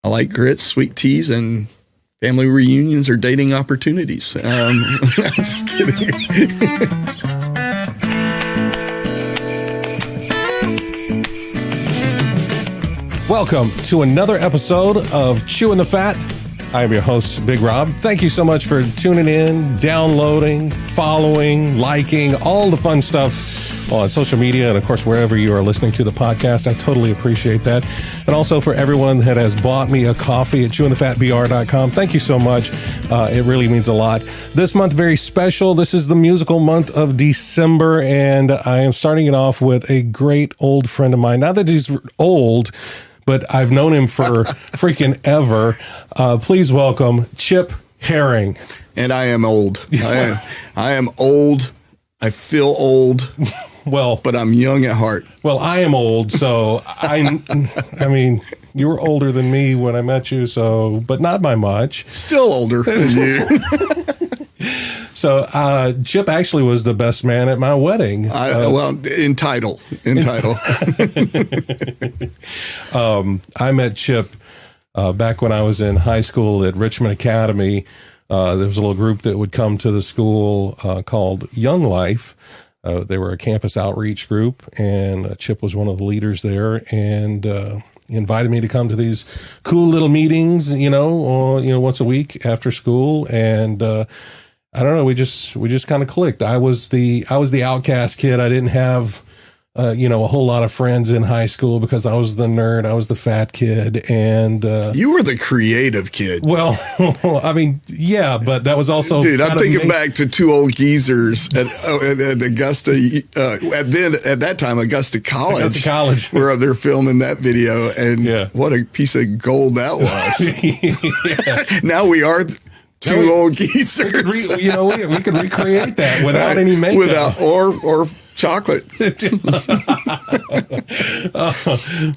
I like grits, sweet teas, and family reunions or dating opportunities. I'm just kidding. Welcome to another episode of Chewing the Fat. I am your host, Big Rob. Thank you so much for tuning in, downloading, following, liking, all the fun stuff on social media, and of course, wherever you are listening to the podcast. I totally appreciate that. And also for everyone that has bought me a coffee at chewingthefatbr.com. Thank you so much. It really means a lot. This month, very special. This is the musical month of December, and I am starting it off with a great old friend of mine. Not that he's old, but I've known him for freaking ever. Please welcome Chip Herring. And I am old. I am old. I feel old. Well, but I'm young at heart. Well, I am old, so I mean, you were older than me when I met you, so, but not by much. Still older than you. So, Chip actually was the best man at my wedding. In title. I met Chip back when I was in high school at Richmond Academy. There was a little group that would come to the school called Young Life. They were a campus outreach group, and Chip was one of the leaders there, and he invited me to come to these cool little meetings, once a week after school, and I don't know, we just kind of clicked. I was the outcast kid. I didn't have a whole lot of friends in high school because I was the nerd. I was the fat kid, and you were the creative kid. Well, I mean, yeah, but that was also, dude. I'm thinking back to two old geezers at Augusta. At that time, Augusta College. We're up there filming that video, and what a piece of gold that was. Now we are two old geezers. We could recreate that without any makeup, or chocolate.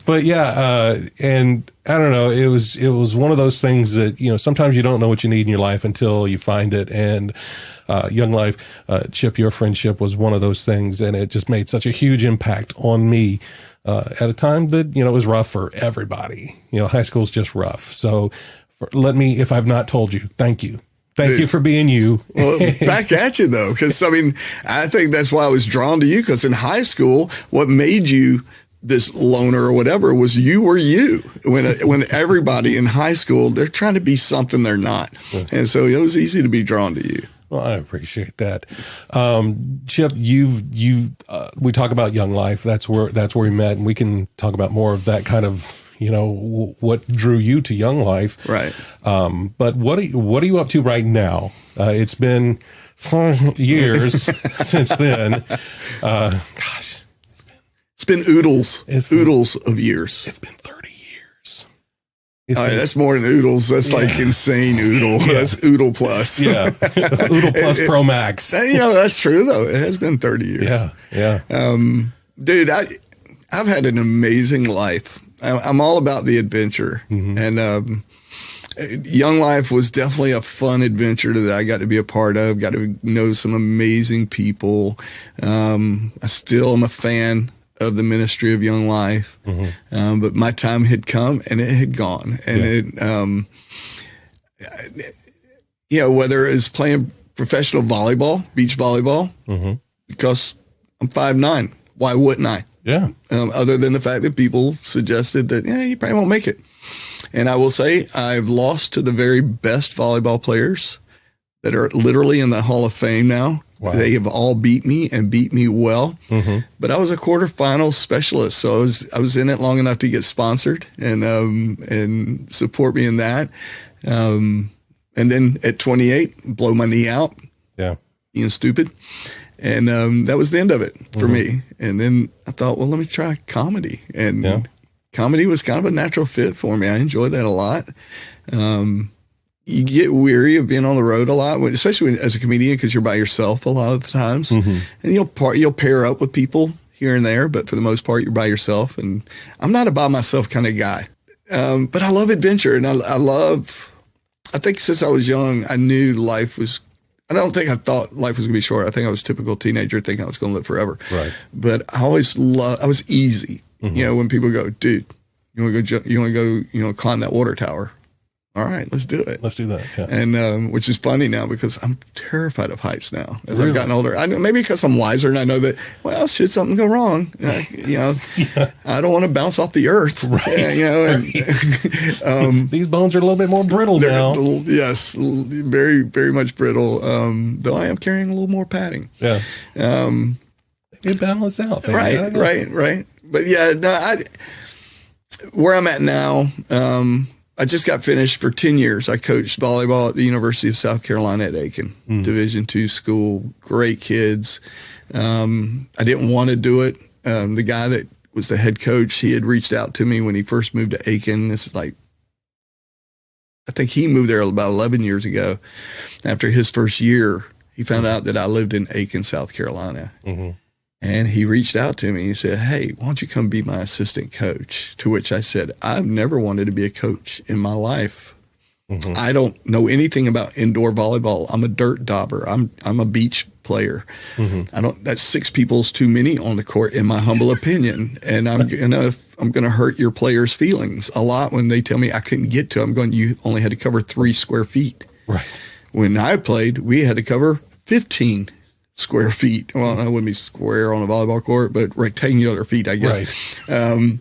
But yeah, and I don't know, it was one of those things that, sometimes you don't know what you need in your life until you find it. And Young Life, Chip, your friendship was one of those things, and it just made such a huge impact on me at a time that, it was rough for everybody. High school's just rough. So if I've not told you, thank you. Thank you for being you. Well, back at you, though, because, I think that's why I was drawn to you, because in high school, what made you this loner or whatever was you were you. When everybody in high school, they're trying to be something they're not. And so it was easy to be drawn to you. Well, I appreciate that. Chip, we talk about Young Life. That's where we met, and we can talk about more of that kind of, what drew you to Young Life. Right. But what are you up to right now? It's been 4 years since then. Gosh. It's been oodles. Oodles of years. It's been 30 years. That's more than oodles. That's like insane oodle. Yeah. That's oodle plus. Yeah. Oodle plus Pro Max. That's true, though. It has been 30 years. Yeah. Dude, I've had an amazing life. I'm all about the adventure. Mm-hmm. And Young Life was definitely a fun adventure that I got to be a part of, got to know some amazing people. I still am a fan of the ministry of Young Life. Mm-hmm. But my time had come and it had gone. And whether it's playing professional volleyball, beach volleyball, mm-hmm. because I'm 5'9", why wouldn't I? Yeah. Other than the fact that people suggested that, you probably won't make it. And I will say I've lost to the very best volleyball players that are literally in the Hall of Fame now. Wow. They have all beat me and beat me well. Mm-hmm. But I was a quarterfinal specialist, so I was in it long enough to get sponsored and support me in that. And then at 28, blow my knee out. Yeah. Stupid. And that was the end of it for mm-hmm. me. And then I thought, well, let me try comedy. And comedy was kind of a natural fit for me. I enjoyed that a lot. You get weary of being on the road a lot, especially as a comedian, because you're by yourself a lot of the times. Mm-hmm. And you'll pair up with people here and there, but for the most part, you're by yourself. And I'm not a by myself kind of guy. But I love adventure. And I think since I was young, I knew life was, I don't think I thought life was going to be short. I think I was a typical teenager thinking I was going to live forever. Right. But I always I was easy. Mm-hmm. When people go, dude, You want to go? You want to go? Climb that water tower? All right, let's do it. Let's do that. Yeah. And which is funny now because I'm terrified of heights now as I've gotten older. I know maybe because I'm wiser and I know that, well, should something go wrong, I don't want to bounce off the earth. Right. And these bones are a little bit more brittle now. Yes, very, very much brittle. Though I am carrying a little more padding. Yeah. It balance out. Maybe. Right. But yeah, no, where I'm at now, I just got finished for 10 years. I coached volleyball at the University of South Carolina at Aiken, Division II school, great kids. I didn't want to do it. The guy that was the head coach, he had reached out to me when he first moved to Aiken. This is I think he moved there about 11 years ago. After his first year, he found out that I lived in Aiken, South Carolina. Mm-hmm. And he reached out to me. He said, hey, why don't you come be my assistant coach? To which I said, I've never wanted to be a coach in my life. Mm-hmm. I don't know anything about indoor volleyball. I'm a dirt dauber. I'm a beach player. Mm-hmm. That's 6 people's too many on the court, in my humble opinion. And I'm gonna hurt your players' feelings a lot when they tell me I couldn't get to. I'm going, you only had to cover 3 square feet. Right. When I played, we had to cover 15 square feet. Well, I wouldn't be square on a volleyball court, but rectangular feet, I guess. Right.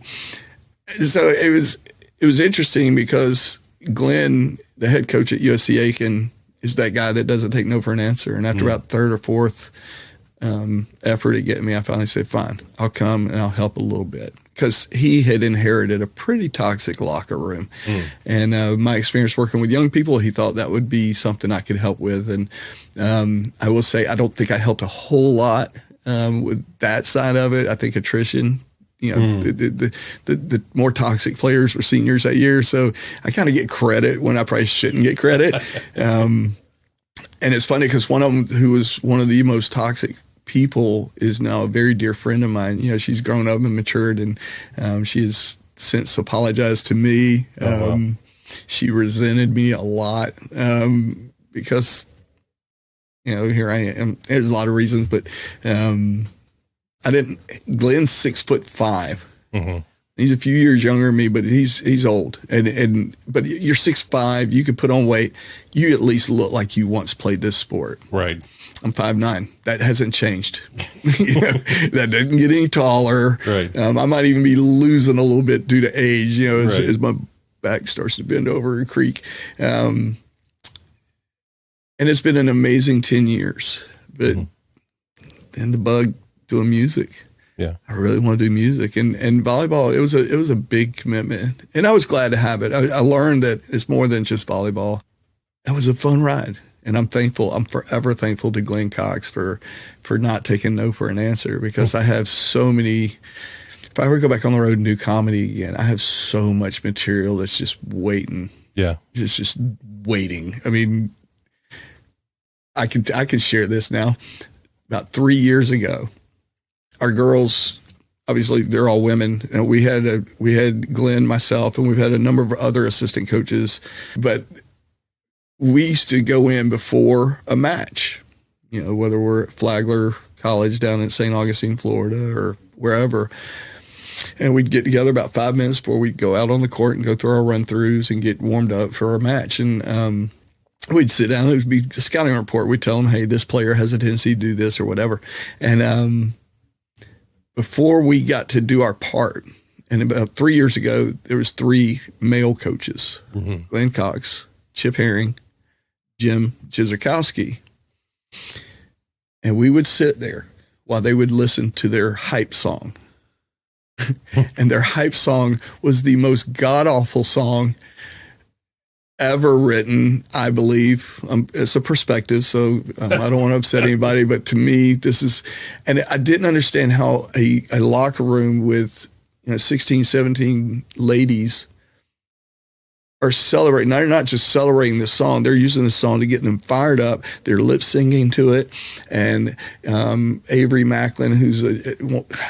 So it was interesting because Glenn, the head coach at USC Aiken, is that guy that doesn't take no for an answer. And after about third or fourth effort at getting me, I finally said, fine, I'll come and I'll help a little bit. Because he had inherited a pretty toxic locker room. And my experience working with young people, he thought that would be something I could help with. And I will say, I don't think I helped a whole lot with that side of it. I think attrition, the more toxic players were seniors that year. So I kind of get credit when I probably shouldn't get credit. And it's funny because one of them who was one of the most toxic people is now a very dear friend of mine. She's grown up and matured, and she has since apologized to me. Wow. She resented me a lot because, here I am. There's a lot of reasons, but Glenn's 6'5". Mm-hmm. He's a few years younger than me, but he's old. But you're 6'5", you could put on weight. You at least look like you once played this sport. Right. I'm 5'9". That hasn't changed. That didn't get any taller. Right. I might even be losing a little bit due to age, as my back starts to bend over and creak. And it's been an amazing 10 years. But then the bug doing music. Yeah, I really want to do music and volleyball. It was a big commitment, and I was glad to have it. I learned that it's more than just volleyball. It was a fun ride, and I'm thankful. I'm forever thankful to Glenn Cox for not taking no for an answer, because I have so many. If I ever go back on the road and do comedy again, I have so much material that's just waiting. Yeah, it's just waiting. I mean, I can share this now. About 3 years ago, our girls, obviously they're all women. We had Glenn, myself, and we've had a number of other assistant coaches, but we used to go in before a match, whether we're at Flagler College down in St. Augustine, Florida, or wherever. And we'd get together about 5 minutes before we'd go out on the court and go through our run-throughs and get warmed up for our match. And we'd sit down. It would be a scouting report. We'd tell them, hey, this player has a tendency to do this or whatever. And before we got to do our part, and about 3 years ago, there was 3 male coaches, Glenn Cox, Chip Herring, Jim Jizerkowski. And we would sit there while they would listen to their hype song. And their hype song was the most god-awful song ever written, I believe. It's a perspective, so I don't want to upset anybody, but to me, this is, and I didn't understand how a locker room with 16, 17 ladies are celebrating. They're not just celebrating the song, they're using the song to get them fired up. They're lip singing to it. And Avery Macklin, who's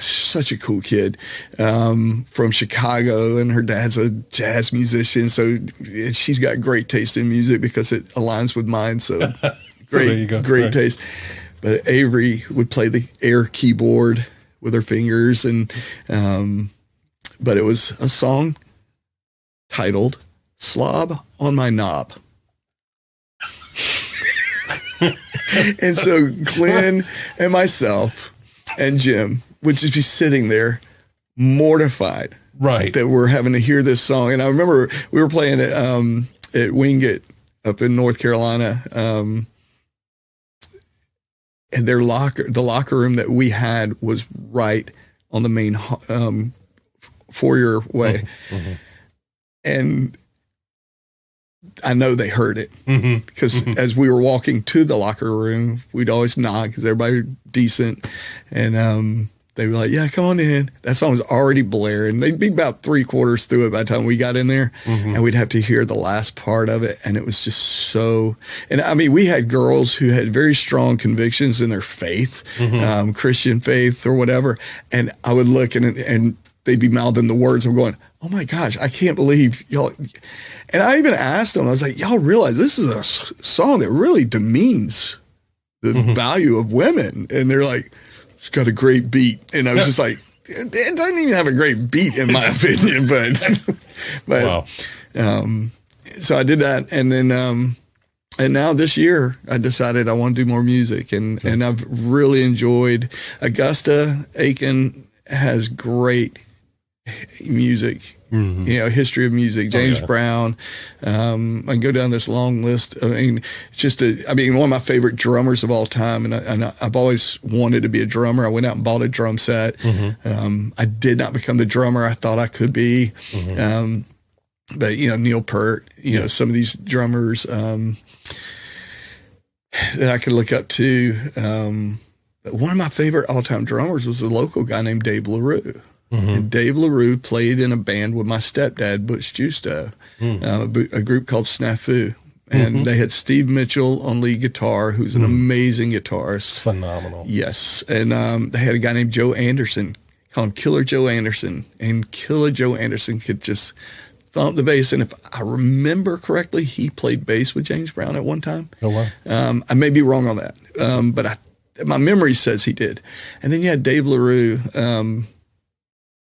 such a cool kid from Chicago, and her dad's a jazz musician, so she's got great taste in music because it aligns with mine. So great taste. But Avery would play the air keyboard with her fingers, and but it was a song titled Slob on My Knob. And so Glenn and myself and Jim would just be sitting there mortified, right, that we're having to hear this song. And I remember we were playing at Wingate up in North Carolina, and the locker room that we had was right on the main foyer way. Mm-hmm. And I know they heard it because as we were walking to the locker room, we'd always knock because everybody decent. And they were like, yeah, come on in. That song was already blaring. They'd be about 3/4 through it by the time we got in there. And we'd have to hear the last part of it. And it was just so, and I mean, we had girls who had very strong convictions in their faith, Christian faith or whatever. And I would look and they'd be mouthing the words. I'm going, oh my gosh, I can't believe y'all. And I even asked them, I was like, y'all realize this is a song that really demeans the value of women. And they're like, it's got a great beat. And I was just like, it doesn't even have a great beat in my opinion, but wow. So I did that. And then, and now this year I decided I want to do more music and I've really enjoyed Augusta. Aiken has great music, history of music, James Brown. I can go down this long list. I mean, one of my favorite drummers of all time. And I've always wanted to be a drummer. I went out and bought a drum set. I did not become the drummer I thought I could be. But Neil Peart, some of these drummers, that I could look up to. One of my favorite all time drummers was a local guy named Dave LaRue. And Dave LaRue played in a band with my stepdad, Butch Justo, a group called Snafu. And they had Steve Mitchell on lead guitar, who's an amazing guitarist. Phenomenal. Yes. And they had a guy named Joe Anderson, called him Killer Joe Anderson. And Killer Joe Anderson could just thump the bass. And if I remember correctly, he played bass with James Brown at one time. Oh, wow. I may be wrong on that, but my memory says he did. And then you had Dave LaRue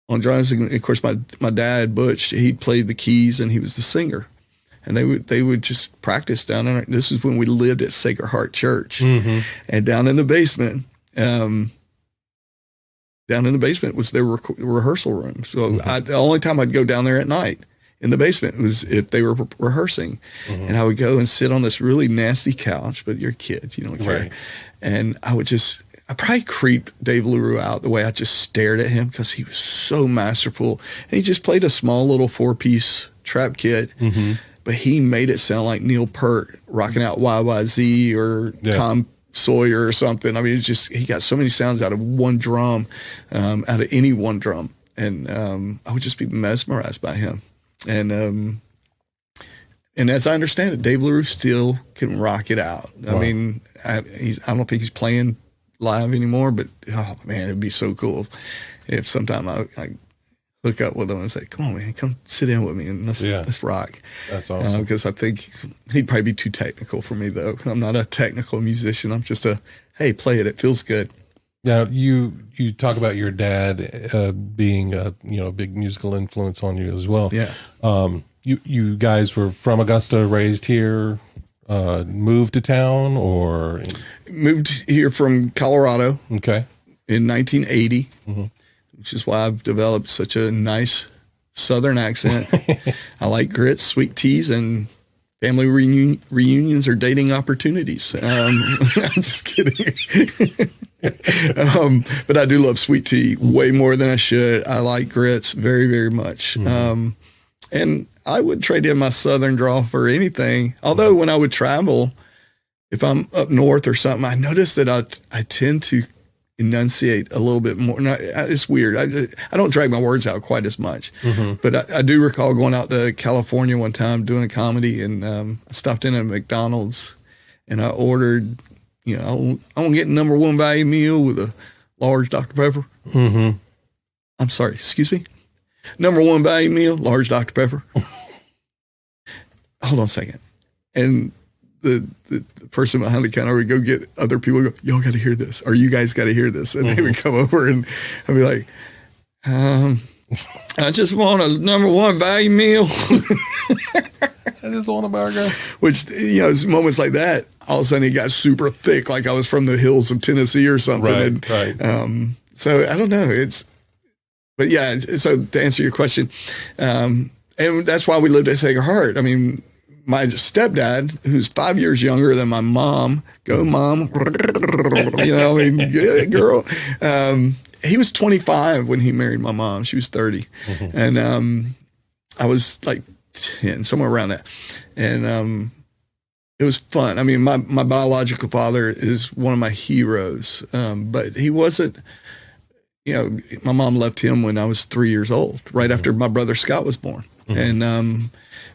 on drums. And of course, my dad, Butch, he played the keys and he was the singer. And they would just practice down in this is when we lived at Sacred Heart Church. And down in the basement, was their rehearsal room. So the only time I'd go down there at night in the basement was if they were rehearsing. And I would go and sit on this really nasty couch, but you're a kid, you don't care. Right. And I probably creeped Dave LaRue out the way I just stared at him because he was so masterful. And he just played a small little 4-piece trap kit, but he made it sound like Neil Peart rocking out YYZ or Tom Sawyer or something. I mean, he got so many sounds out of one drum, out of any one drum. And I would just be mesmerized by him. And as I understand it, Dave LaRue still can rock it out. Wow. I mean, I don't think he's playing live anymore, but oh man, it'd be so cool if sometime I hook up with him and say, "Come on, man, come sit down with me and let's rock." That's awesome. Because I think he'd probably be too technical for me, though. I'm not a technical musician. I'm just hey, play it. It feels good. Yeah, you talk about your dad being a big musical influence on you as well. Yeah. You guys were from Augusta, raised here, moved to town, or moved here from Colorado. Okay. In 1980, which is why I've developed such a nice Southern accent. I like grits, sweet teas, and family reunions or dating opportunities. I'm just kidding. But I do love sweet tea way more than I should. I like grits very, very much. And I would trade in my Southern drawl for anything. Although when I would travel, if I'm up north or something, I notice that I tend to enunciate a little bit more. It's weird. I don't drag my words out quite as much. But I do recall going out to California one time doing a comedy, and I stopped in at McDonald's and I ordered, I want to get number one value meal with a large Dr. Pepper. I'm sorry, excuse me. Number one value meal, large Dr. Pepper. Hold on a second. And the person behind the counter would go get other people, go, y'all got to hear this, or you guys got to hear this. And they would come over and I'd be like, I just want a number one value meal. I just want a burger. Which, it's moments like that, all of a sudden it got super thick, like I was from the hills of Tennessee or something. Right. So I don't know. But yeah, so to answer your question, and that's why we lived at Sacred Heart. I mean, my stepdad, who's 5 years younger than my mom, go mom, good girl. He was 25 when he married my mom. She was 30. Mm-hmm. And I was like 10, somewhere around that. And it was fun. I mean, my biological father is one of my heroes, but he wasn't, my mom left him when I was 3 years old, right after my brother Scott was born. Mm-hmm. And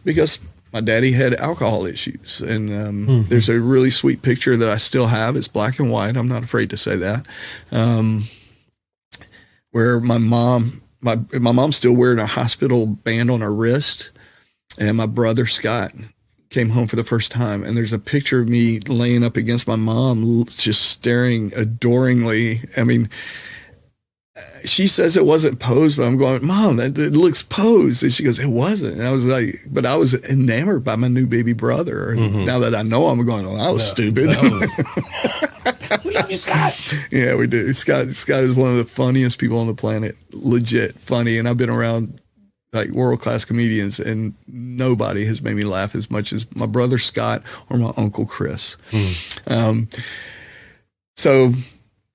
because my daddy had alcohol issues. And there's a really sweet picture that I still have. It's black and white. I'm not afraid to say that. Where my mom's still wearing a hospital band on her wrist, and my brother Scott came home for the first time, and there's a picture of me laying up against my mom, just staring adoringly. I mean, she says it wasn't posed, but I'm going, Mom, it looks posed. And she goes, it wasn't. And I was like, but I was enamored by my new baby brother. And now that I know, I'm going, oh, I was stupid. We love you, Scott. Yeah, we do. Scott is one of the funniest people on the planet. Legit funny. And I've been around like world-class comedians, and nobody has made me laugh as much as my brother Scott or my uncle Chris. So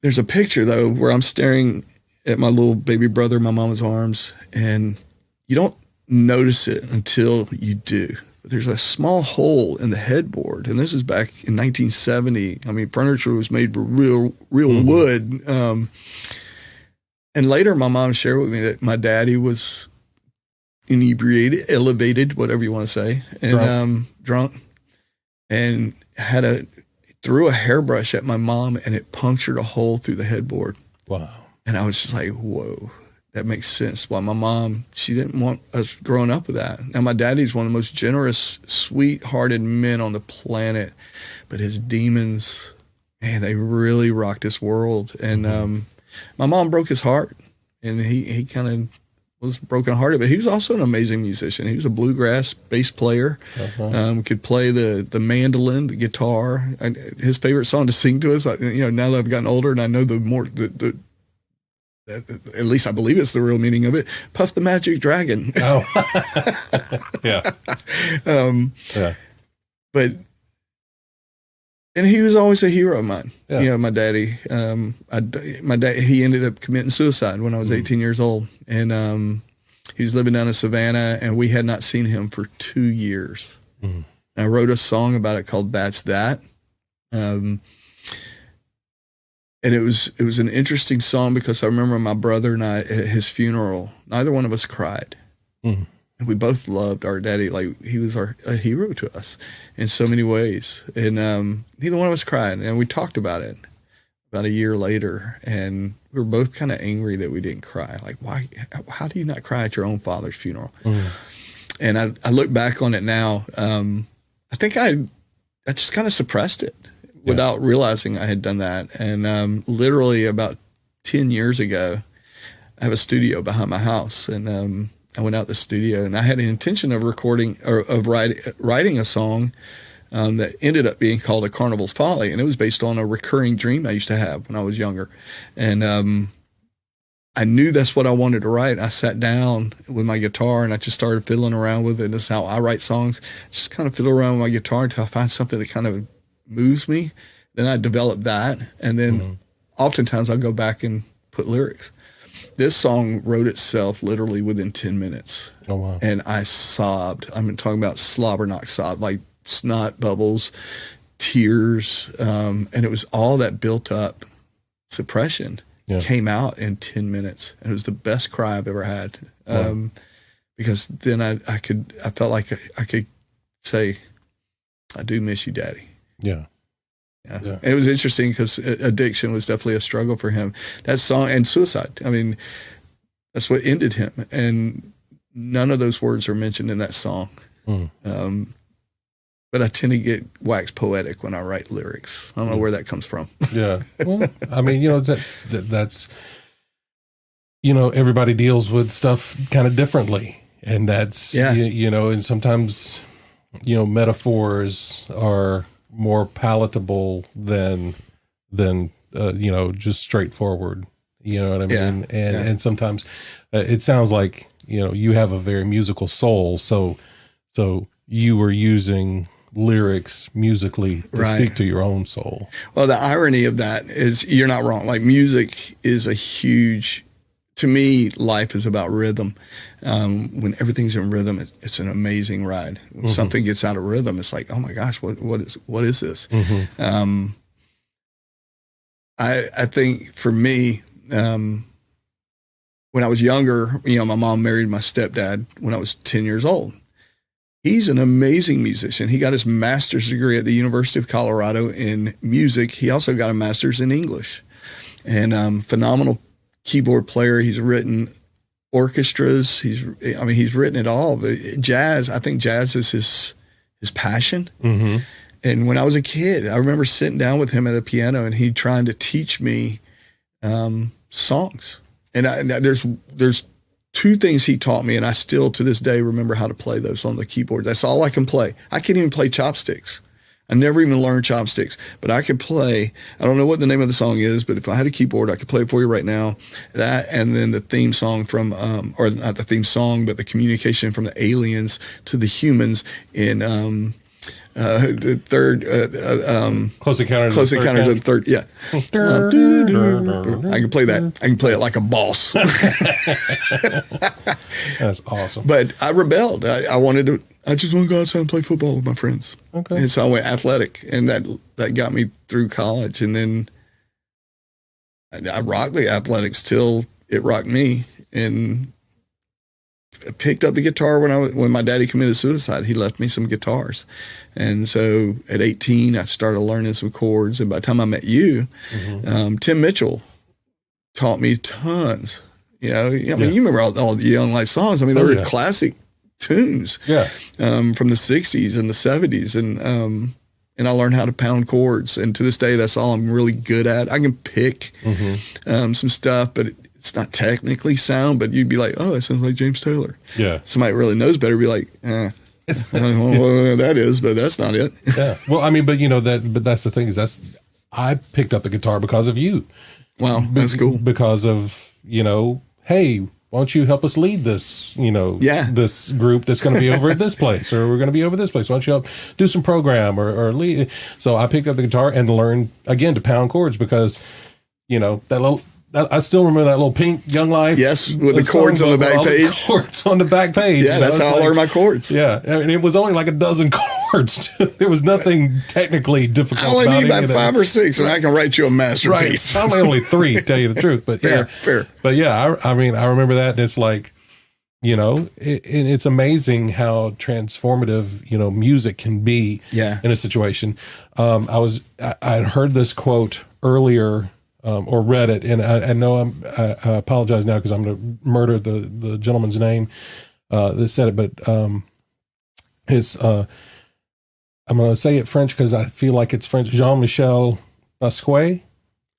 there's a picture, though, where I'm staring at my little baby brother in my mama's arms, and you don't notice it until you do. There's a small hole in the headboard, and this is back in 1970. I mean, furniture was made with real wood. And later, my mom shared with me that my daddy was inebriated, elevated, whatever you want to say, and drunk, and threw a hairbrush at my mom, and it punctured a hole through the headboard. Wow. And I was just like, whoa. That makes sense. Why my mom, she didn't want us growing up with that. Now, my daddy's one of the most generous, sweet-hearted men on the planet, but his demons, man, they really rocked this world. And my mom broke his heart, and he kind of was brokenhearted, but he was also an amazing musician. He was a bluegrass bass player, could play the mandolin, the guitar. His favorite song to sing to us, now that I've gotten older and I know at least I believe it's the real meaning of it, Puff the Magic Dragon. Oh. Yeah. But, and he was always a hero of mine. Yeah. My daddy, my dad, he ended up committing suicide when I was 18 years old. And he was living down in Savannah, and we had not seen him for 2 years. And I wrote a song about it called That's That. And it was an interesting song because I remember my brother and I at his funeral, neither one of us cried. And we both loved our daddy. Like, he was a hero to us in so many ways. And neither one of us cried. And we talked about it about a year later. And we were both kind of angry that we didn't cry. Like, why? How do you not cry at your own father's funeral? And I look back on it now. I think I just kind of suppressed it. Without realizing I had done that. And literally about 10 years ago, I have a studio behind my house. And I went out the studio, and I had an intention of recording or of writing a song that ended up being called A Carnival's Folly. And it was based on a recurring dream I used to have when I was younger. And I knew that's what I wanted to write. I sat down with my guitar, and I just started fiddling around with it. And this is how I write songs. Just kind of fiddle around with my guitar until I find something that kind of moves me. Then I develop that, and then oftentimes I'll go back and put lyrics. This song wrote itself literally within 10 minutes. Oh, wow. And I sobbed. I'm talking about slobber knock sob, like snot bubbles, tears, and it was all that built up suppression came out in 10 minutes. And it was the best cry I've ever had. Because then I felt like I could say, I do miss you, Daddy. Yeah. And it was interesting because addiction was definitely a struggle for him. That song and suicide. I mean, that's what ended him. And none of those words are mentioned in that song. But I tend to get wax poetic when I write lyrics. I don't know where that comes from. Yeah. Well, I mean, that's everybody deals with stuff kind of differently, and that's, and sometimes, metaphors are more palatable than just straightforward, you know what I mean? And sometimes it sounds like, you have a very musical soul. So you were using lyrics musically to speak to your own soul. Well, the irony of that is you're not wrong. Like, music is to me, life is about rhythm. When everything's in rhythm, it's an amazing ride. When something gets out of rhythm, it's like, oh my gosh, what is this? I think for me, when I was younger, my mom married my stepdad when I was 10 years old. He's an amazing musician. He got his master's degree at the University of Colorado in music. He also got a master's in English, and phenomenal keyboard player. He's written orchestras. He's written it all. But I think jazz is his passion. And when I was a kid, I remember sitting down with him at a piano, and he trying to teach me songs. And there's two things he taught me, and I still to this day remember how to play those on the keyboard. That's all I can play. I can't even play chopsticks. I never even learned chopsticks, but I could play. I don't know what the name of the song is, but if I had a keyboard, I could play it for you right now. That, and then the theme song from, or not the theme song, but the communication from the aliens to the humans in the third, Close Encounters of the Third. Yeah. I can play that. I can play it like a boss. That's awesome. But I rebelled. I just want to go outside and play football with my friends. Okay. And so I went athletic, and that got me through college. And then I rocked the athletics till it rocked me. And I picked up the guitar when my daddy committed suicide. He left me some guitars. And so at 18, I started learning some chords. And by the time I met you, Tim Mitchell taught me tons. You remember all the Young Life songs. I mean, they were classic tunes from the 60s and the 70s. And I learned how to pound chords. And to this day, that's all I'm really good at. I can pick some stuff, but it's not technically sound, but you'd be like, oh, that sounds like James Taylor. Yeah. Somebody really knows better be like, I don't know what that is, but that's not it. Yeah. Well, I mean, but that's the thing is I picked up the guitar because of you. Wow. That's cool. Because of, hey, why don't you help us lead this, this group that's going to be over at this place, or we're going to be over this place. Why don't you help do some program or lead? So I picked up the guitar and learned again to pound chords because, I still remember that little pink Young Life. Yes, with the chords on the back page. Chords on the back page. Yeah, that's how I learned my chords. Yeah, I mean, it was only like a dozen chords. There was nothing technically difficult. I only need about 5 or 6, and I can write you a masterpiece. Right, only 3, to tell you the truth. But fair. But yeah, I mean, I remember that, and it's like, it's amazing how transformative music can be. In a situation. I had heard this quote earlier. Or read it, and I know I apologize now because I'm going to murder the gentleman's name that said it, but I'm going to say it French because I feel like it's French. Jean-Michel Basquiat.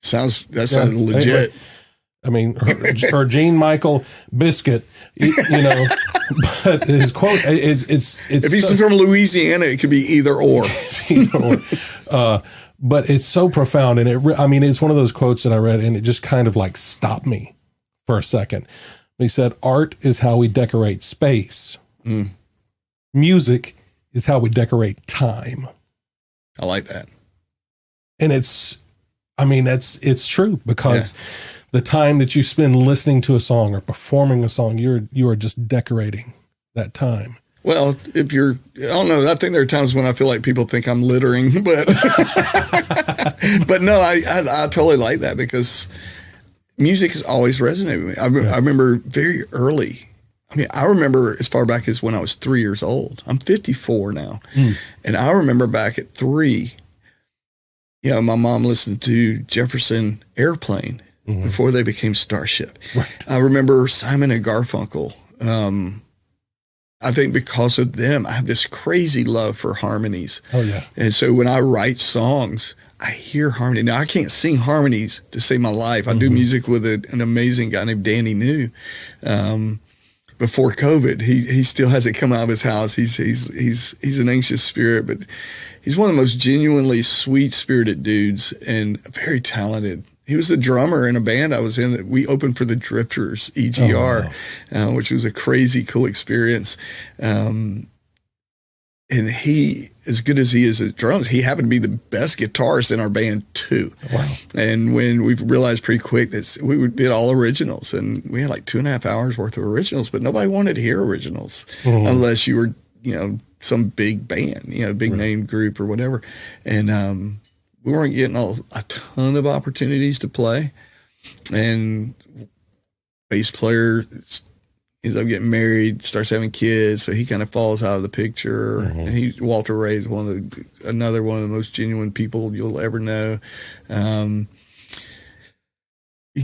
Sounds legit. I mean, or Jean Michael Biscuit, but his quote is it's if he's from Louisiana, it could be either or. But it's so profound, and it's one of those quotes that I read, and it just kind of like stopped me for a second. He said, "Art is how we decorate space. Music is how we decorate time." I like that, and it's true because the time that you spend listening to a song or performing a song, you are just decorating that time. Well, I don't know. I think there are times when I feel like people think I'm littering, but but no, I totally like that because music has always resonated with me. I remember very early. I remember as far back as when I was 3 years old. I'm 54 now. And I remember back at 3, my mom listened to Jefferson Airplane before they became Starship. Right. I remember Simon and Garfunkel. I think because of them, I have this crazy love for harmonies. Oh, yeah. And so when I write songs, I hear harmony. Now I can't sing harmonies to save my life. I do music with an amazing guy named Danny New. Before COVID, he still hasn't come out of his house. He's an anxious spirit, but he's one of the most genuinely sweet-spirited dudes and very talented. He was the drummer in a band I was in that we opened for the Drifters, EGR, which was a crazy cool experience. And he, as good as he is at drums, he happened to be the best guitarist in our band too. Wow. And when we realized pretty quick that we did all originals, and we had like 2.5 hours worth of originals, but nobody wanted to hear originals unless you were, some big band, big name group or whatever. And we weren't getting a ton of opportunities to play. And bass player ends up getting married, starts having kids, so he kind of falls out of the picture. And Walter Ray is another one of the most genuine people you'll ever know. You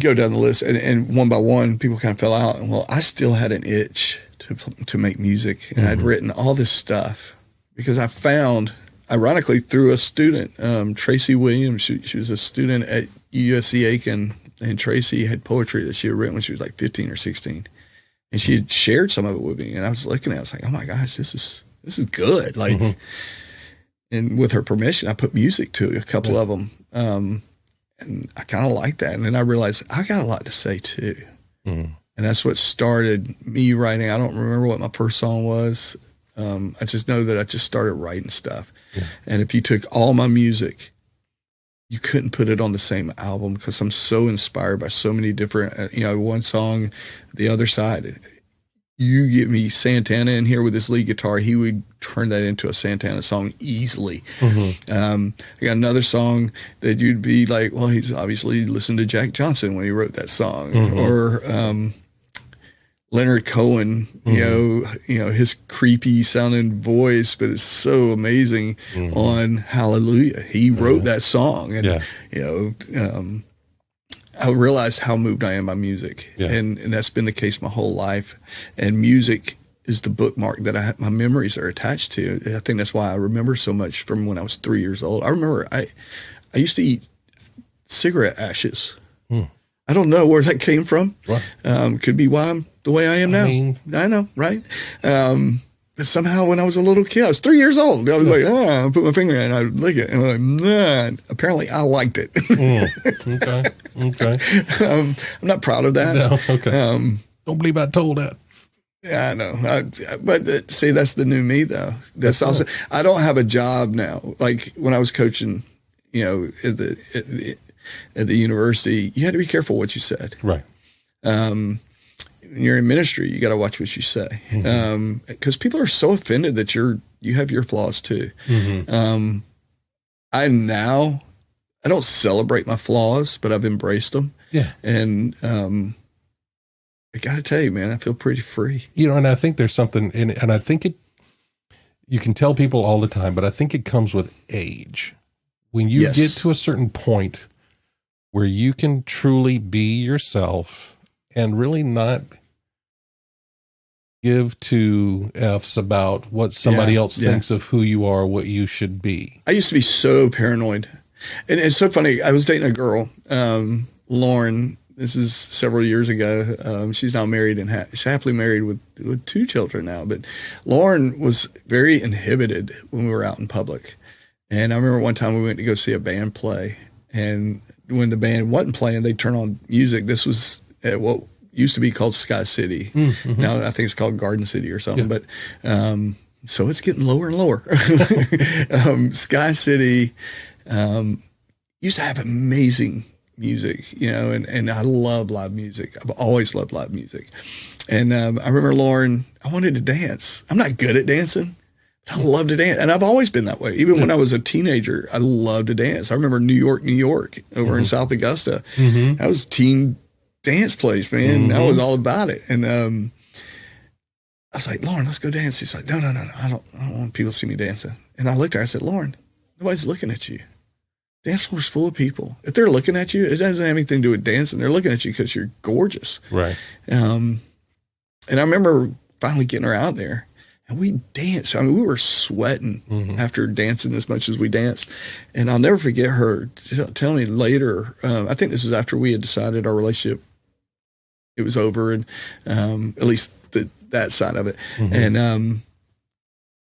go down the list, and one by one, people kind of fell out. And I still had an itch to make music, and I'd written all this stuff because I found, ironically, through a student, Tracy Williams. She was a student at USC Aiken, and Tracy had poetry that she had written when she was like 15 or 16. And she had shared some of it with me, and I was looking at it, I was like, oh my gosh, this is good. Like, and with her permission, I put music to a couple of them. And I kind of liked that. And then I realized I got a lot to say too. And that's what started me writing. I don't remember what my first song was. I just know that I just started writing stuff. And if you took all my music, you couldn't put it on the same album because I'm so inspired by so many different, one song, the other side. You get me Santana in here with this lead guitar, he would turn that into a Santana song easily. I got another song that you'd be like, well, he's obviously listened to Jack Johnson when he wrote that song. Or Leonard Cohen, his creepy sounding voice, but it's so amazing on Hallelujah. He wrote that song, and I realized how moved I am by music, and that's been the case my whole life. And music is the bookmark that my memories are attached to. I think that's why I remember so much from when I was 3 years old. I remember I used to eat cigarette ashes. I don't know where that came from. Could be why I'm the way I am now. I know, right? But somehow when I was a little kid, I was 3 years old. I was like, I put my finger in it and I would lick it. And I'm like, nah. Apparently I liked it. Okay. I'm not proud of that. No, okay. Don't believe I told that. Yeah, I know. But see, that's the new me though. That's also, I don't have a job now. Like when I was coaching, at the university, you had to be careful what you said. Right. When you're in ministry, you got to watch what you say. Because people are so offended that you have your flaws too. I don't celebrate my flaws, but I've embraced them. Yeah. And, I got to tell you, man, I feel pretty free. And I think there's something in it, and I think you can tell people all the time, but I think it comes with age. When you get to a certain point where you can truly be yourself and really not give two F's about what somebody else thinks of who you are, what you should be. I used to be so paranoid. And it's so funny. I was dating a girl, Lauren. This is several years ago. She's now married and she's happily married with 2 children now. But Lauren was very inhibited when we were out in public. And I remember one time we went to go see a band play. And when the band wasn't playing, they'd turn on music. This was at what used to be called Sky City. Now I think it's called Garden City or something. But so it's getting lower and lower. Sky City used to have amazing music, and I love live music. I've always loved live music. And I remember Lauren, I wanted to dance. I'm not good at dancing, but I love to dance. And I've always been that way. Even when I was a teenager, I loved to dance. I remember New York over in South Augusta. That was teen dance place, man. That was all about it. And I was like, Lauren, let's go dance. She's like, no. I don't want people to see me dancing. And I looked at her, I said, Lauren, nobody's looking at you. Dance floor's full of people. If they're looking at you, it doesn't have anything to do with dancing. They're looking at you because you're gorgeous. Right. And I remember finally getting her out there. And we danced. I mean, we were sweating after dancing as much as we danced. And I'll never forget her telling me later, I think this was after we had decided our relationship, it was over, and at least that side of it. And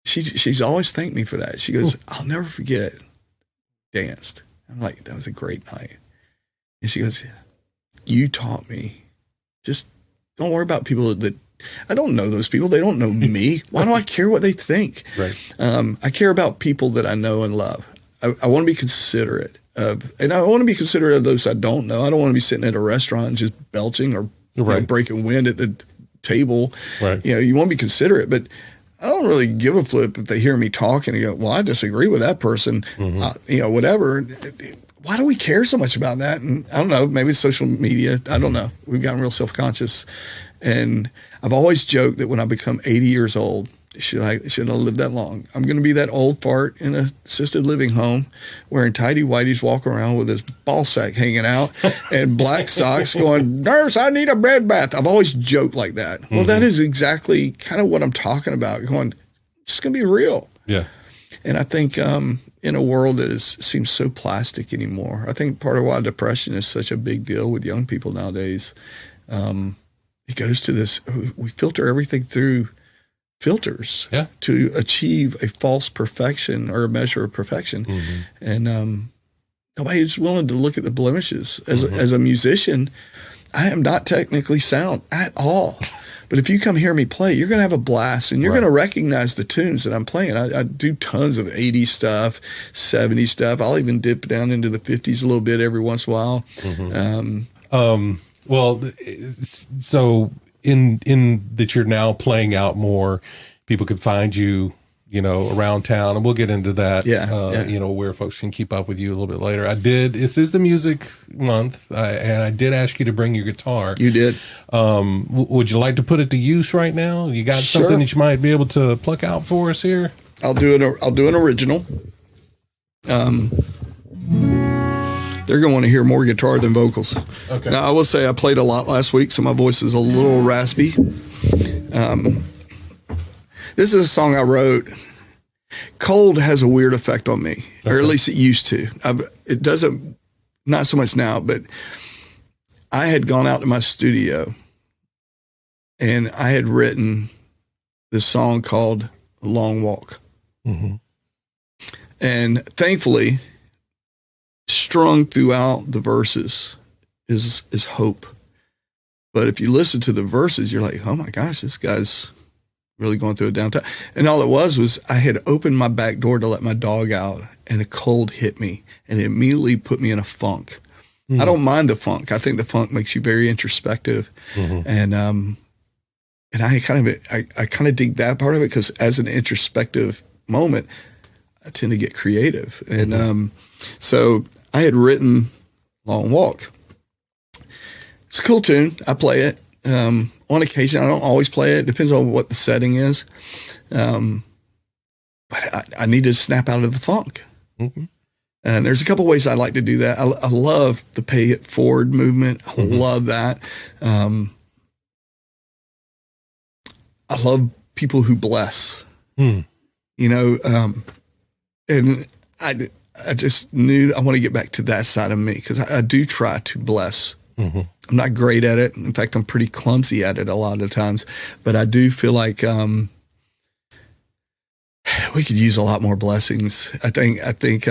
she's always thanked me for that. She goes, I'll never forget, danced. I'm like, that was a great night. And she goes, you taught me. Just don't worry about people that, I don't know those people. They don't know me. Why do I care what they think? Right. I care about people that I know and love. I want to be considerate of, and I want to be considerate of those I don't know. I don't want to be sitting at a restaurant and just belching or breaking wind at the table. Right. You want to be considerate, but I don't really give a flip if they hear me talking and go, well, I disagree with that person, whatever. Why do we care so much about that? And I don't know, maybe it's social media. I don't know. We've gotten real self-conscious. And I've always joked that when I become 80 years old, should I live that long? I'm going to be that old fart in an assisted living home wearing tidy whities, walking around with his ball sack hanging out and black socks going, nurse, I need a bed bath. I've always joked like that. Well, that is exactly kind of what I'm talking about. Going, it's just going to be real. Yeah. And I think in a world that seems so plastic anymore, I think part of why depression is such a big deal with young people nowadays, it goes to this, we filter everything through filters to achieve a false perfection or a measure of perfection. And nobody's willing to look at the blemishes. As a musician, I am not technically sound at all. But if you come hear me play, you're going to have a blast, and you're going to recognize the tunes that I'm playing. I do tons of 80s stuff, 70s stuff. I'll even dip down into the 50s a little bit every once in a while. Well, so in that you're now playing out more, people could find you, around town, and we'll get into that. Where folks can keep up with you a little bit later. This is the music month, and I did ask you to bring your guitar. You did. Would you like to put it to use right now? You got something that you might be able to pluck out for us here? I'll do an original. They're going to want to hear more guitar than vocals. Okay. Now, I will say I played a lot last week, so my voice is a little raspy. This is a song I wrote. Cold has a weird effect on me, or at least it used to. It doesn't, not so much now, but I had gone out to my studio and I had written this song called Long Walk. And thankfully, strung throughout the verses is hope. But if you listen to the verses, you're like, oh my gosh, this guy's really going through a downtime. And all it was I had opened my back door to let my dog out, and a cold hit me, and it immediately put me in a funk. I don't mind the funk. I think the funk makes you very introspective. And I kind of dig that part of it, because as an introspective moment, I tend to get creative. And so I had written Long Walk. It's a cool tune. I play it. On occasion, I don't always play it. It depends on what the setting is. But I need to snap out of the funk. And there's a couple ways I like to do that. I love the pay it forward movement. I love that. I love people who bless, and I just knew I want to get back to that side of me, because I do try to bless. I'm not great at it. In fact, I'm pretty clumsy at it a lot of times, but I do feel like we could use a lot more blessings. I think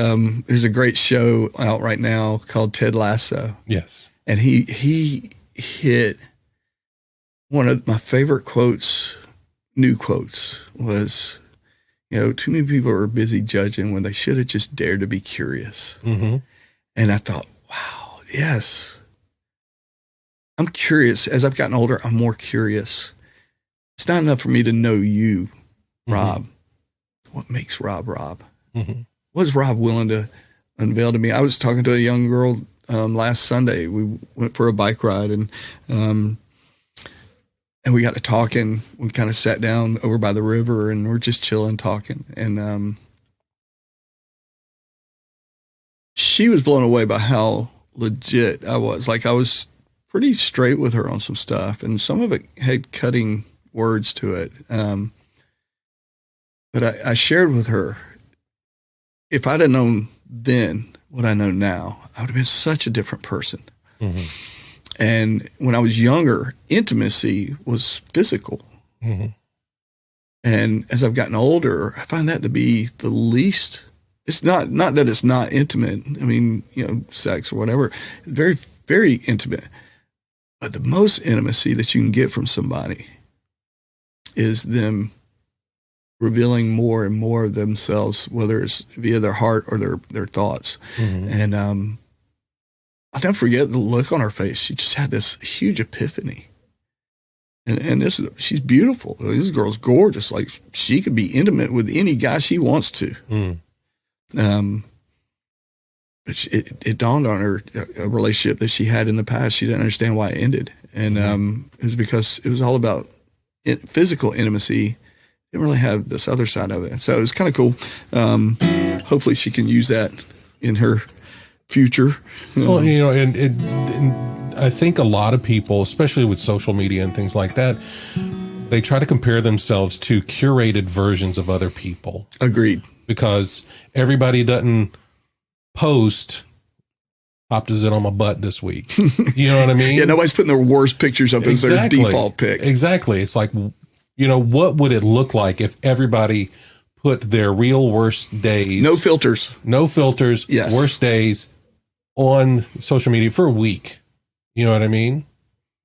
there's a great show out right now called Ted Lasso. Yes. And he hit one of my favorite quotes, new quotes, was, too many people are busy judging when they should have just dared to be curious. And I thought, wow, yes. I'm curious. As I've gotten older, I'm more curious. It's not enough for me to know you, Rob. What makes Rob Rob? What is Rob willing to unveil to me? I was talking to a young girl last Sunday. We went for a bike ride, and we got to talking. We kind of sat down over by the river, and we're just chilling, talking. And she was blown away by how legit I was. Like, I was pretty straight with her on some stuff, and some of it had cutting words to it. But I shared with her, if I'd have known then what I know now, I would have been such a different person. Mm-hmm. And when I was younger, intimacy was physical. Mm-hmm. And as I've gotten older, I find that to be the least. It's not that it's not intimate. I mean, sex or whatever, very, very intimate. But the most intimacy that you can get from somebody is them revealing more and more of themselves, whether it's via their heart or their thoughts. Mm-hmm. And I'll never forget the look on her face. She just had this huge epiphany. And she's beautiful. This girl's gorgeous. Like, she could be intimate with any guy she wants to. Mm. But it dawned on her, a relationship that she had in the past. She didn't understand why it ended. And it was because it was all about physical intimacy. Didn't really have this other side of it. So it was kind of cool. Hopefully she can use that in her future. Well, and I think a lot of people, especially with social media and things like that, they try to compare themselves to curated versions of other people. Agreed. Because everybody doesn't post, popped a zit on my butt this week. You know what I mean? Yeah, nobody's putting their worst pictures up as their default pic. Exactly. It's like, what would it look like if everybody put their real worst days, no filters, yes, worst days on social media for a week? You know what I mean?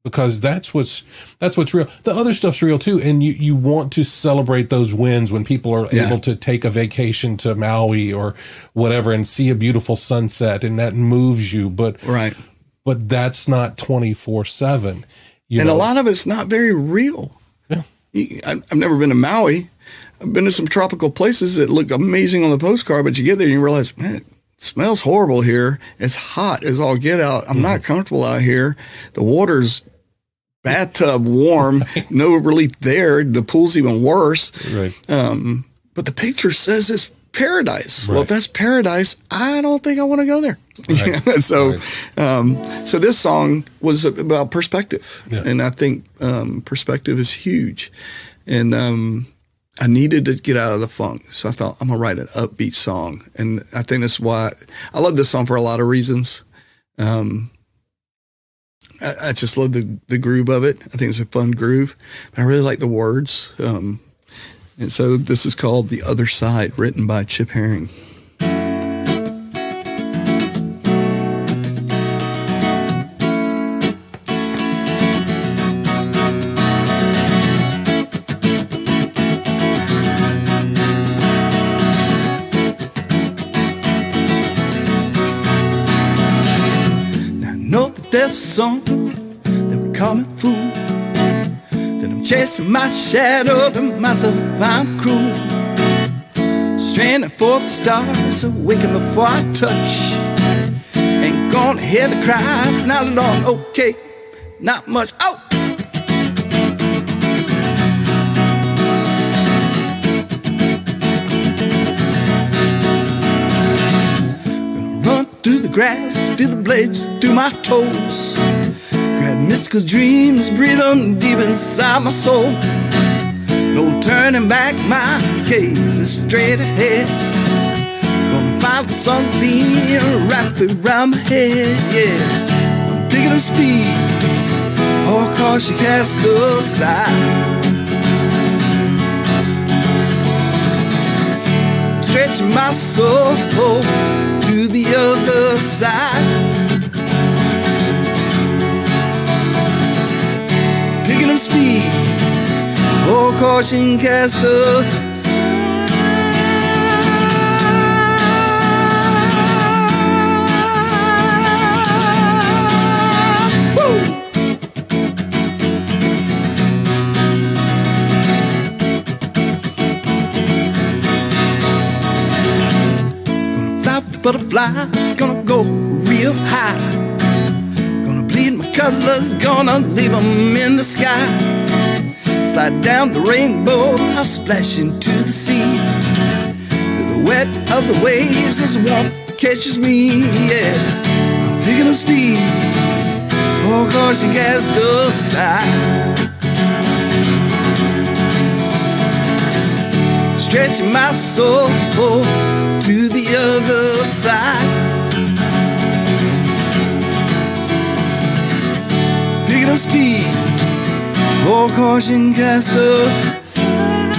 Because that's what's real. The other stuff's real too. And you want to celebrate those wins when people are able to take a vacation to Maui or whatever and see a beautiful sunset, and that moves you. But that's not 24/7. And a lot of it's not very real. Yeah. I've never been to Maui. I've been to some tropical places that look amazing on the postcard, but you get there and you realize, man, smells horrible here. It's hot as all get out. I'm not comfortable out here. The water's bathtub warm, no relief there. The pool's even worse. Right. But the picture says it's paradise. Right. Well, if that's paradise, I don't think I want to go there. Right. So this song was about perspective. Yeah. And I think perspective is huge. And I needed to get out of the funk. So I thought, I'm going to write an upbeat song. And I think that's why I love this song for a lot of reasons. I just love the groove of it. I think it's a fun groove. But I really like the words. And so this is called The Other Side, written by Chip Herring. There's some that would call me fool, that I'm chasing my shadow, to myself I'm cruel, straining for the stars, awaken before I touch. Ain't gonna hear the cries, not at all, okay, not much, oh! Through the grass, feel the blades through my toes, grab mystical dreams, breathe them deep inside my soul. No turning back, my gaze is straight ahead. Gonna find the sunbeam wrapped around my head, yeah. I'm picking up speed, all caution cast aside. I'm stretching my soul to the other side, picking up speed, all caution cast aside. Woo! Butterflies, gonna go real high, gonna bleed my colors, gonna leave them in the sky. Slide down the rainbow, I'll splash into the sea. Through the wet of the waves as warmth catches me, yeah. I'm picking up speed, all caution cast aside. stretching my soul to the other side. Picking up speed, all caution cast aside.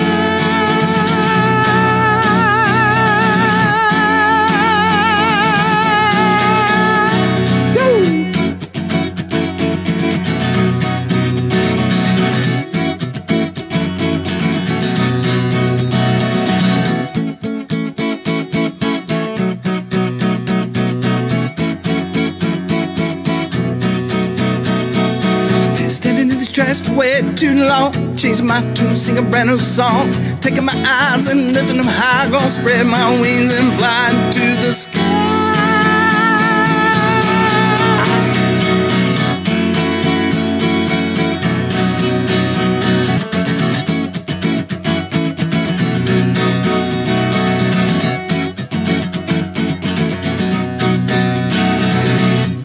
Way too long, chasing my tune, sing a brand new song, taking my eyes and lifting them high, gonna spread my wings and fly into the sky.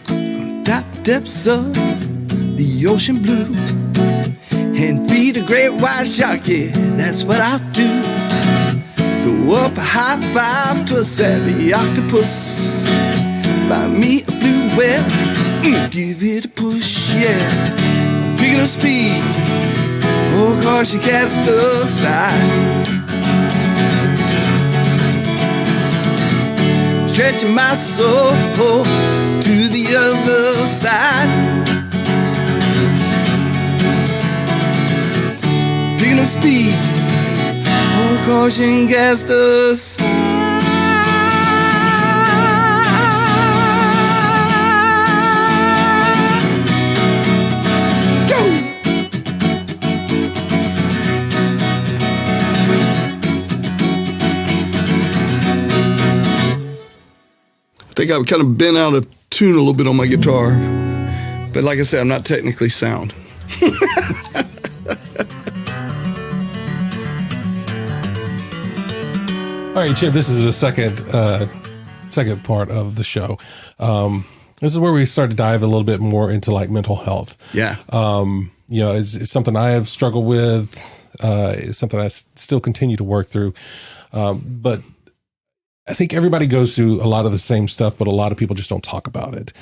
From top depths of the ocean blue, and feed a great white shark, yeah, that's what I'll do. Throw up a high five to a savvy octopus. Find me a blue whale, give it a push, yeah. Picking up speed, oh, caution cast aside. Stretching my soul to the other side. Picking up speed, oh, caution cast aside. Go! I think I've kind of been out of tune a little bit on my guitar, but like I said, I'm not technically sound. All right, Chip, this is the second part of the show. This is where we start to dive a little bit more into like mental health. Yeah. It's something I have struggled with. It's something I still continue to work through. But I think everybody goes through a lot of the same stuff, but a lot of people just don't talk about it.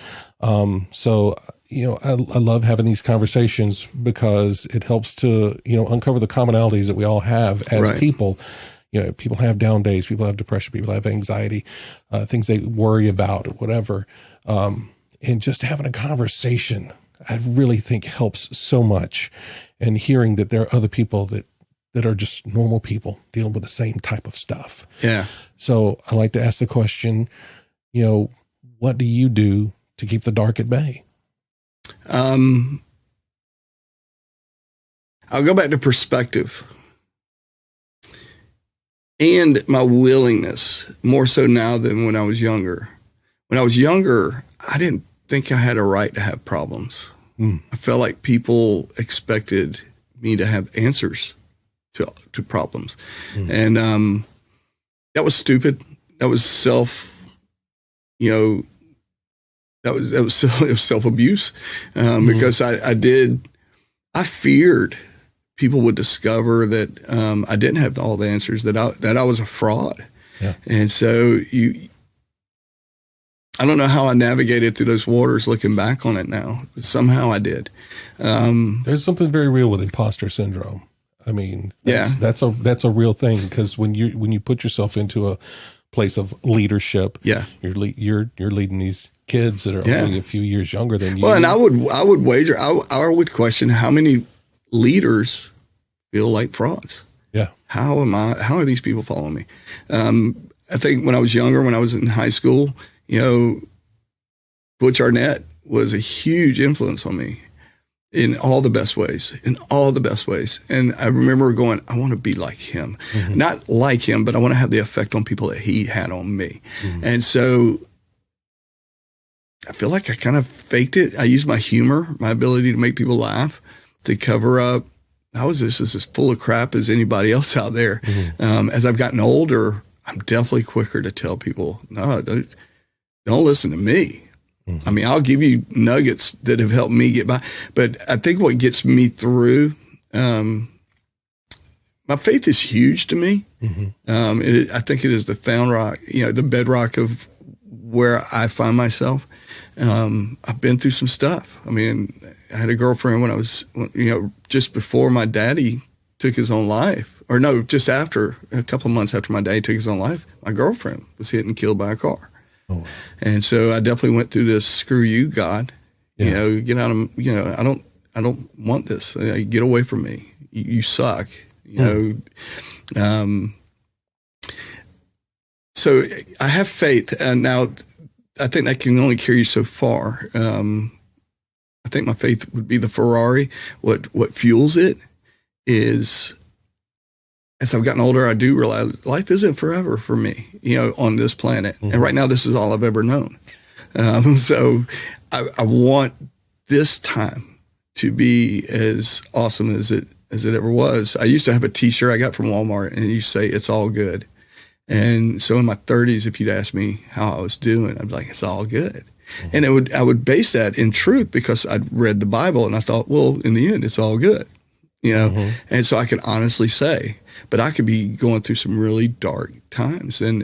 So I love having these conversations because it helps to, uncover the commonalities that we all have as people. People have down days, people have depression, people have anxiety, things they worry about, whatever. And just having a conversation, I really think helps so much. And hearing that there are other people that are just normal people dealing with the same type of stuff. Yeah. So I like to ask the question, what do you do to keep the dark at bay? I'll go back to perspective. And my willingness, more so now than when I was younger. When I was younger, I didn't think I had a right to have problems. I felt like people expected me to have answers to problems. And that was stupid. That was it was self-abuse because I feared people would discover that I didn't have all the answers, that I was a fraud. Yeah. And so I don't know how I navigated through those waters looking back on it now. Somehow I did. There's something very real with imposter syndrome. I mean, that's a real thing, because when you put yourself into a place of leadership, you're leading these kids that are only a few years younger than you. Well, and I would wager, I would question how many leaders feel like frauds. Yeah. How are these people following me? I think when I was younger, when I was in high school, Butch Arnett was a huge influence on me in all the best ways, And I remember going, I want to be like him, not like him, but I want to have the effect on people that he had on me. And so I feel like I kind of faked it. I used my humor, my ability to make people laugh, to cover up. I was just as full of crap as anybody else out there. As I've gotten older, I'm definitely quicker to tell people, no, don't listen to me. I mean, I'll give you nuggets that have helped me get by. But I think what gets me through my faith is huge to me. I think it is the rock, the bedrock of where I find myself. I've been through some stuff. I mean, I had a girlfriend when I was, just before my daddy took his own life, or no, just after, a couple of months after my daddy took his own life, my girlfriend was hit and killed by a car. Oh. And so I definitely went through this, screw you, God, get out of, I don't want this. Get away from me. You suck, So I have faith. And now I think that can only carry you so far. I think my faith would be the Ferrari. What fuels it is, as I've gotten older, I do realize life isn't forever for me, on this planet. And right now, this is all I've ever known. So I want this time to be as awesome as it ever was. I used to have a T-shirt I got from Walmart, and it used to say, "It's all good." And so in my 30s, if you'd ask me how I was doing, I'd be like, "It's all good." And I would base that in truth because I'd read the Bible and I thought, well, in the end, it's all good, And so I could honestly say, but I could be going through some really dark times. And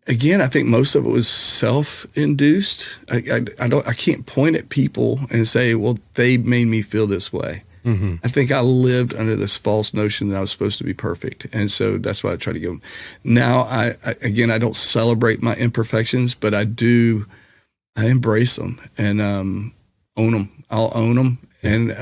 again, I think most of it was self-induced. I can't point at people and say, well, they made me feel this way. I think I lived under this false notion that I was supposed to be perfect. And so that's why I try to give them. Now, I don't celebrate my imperfections, but I embrace them and own them. I'll own them. And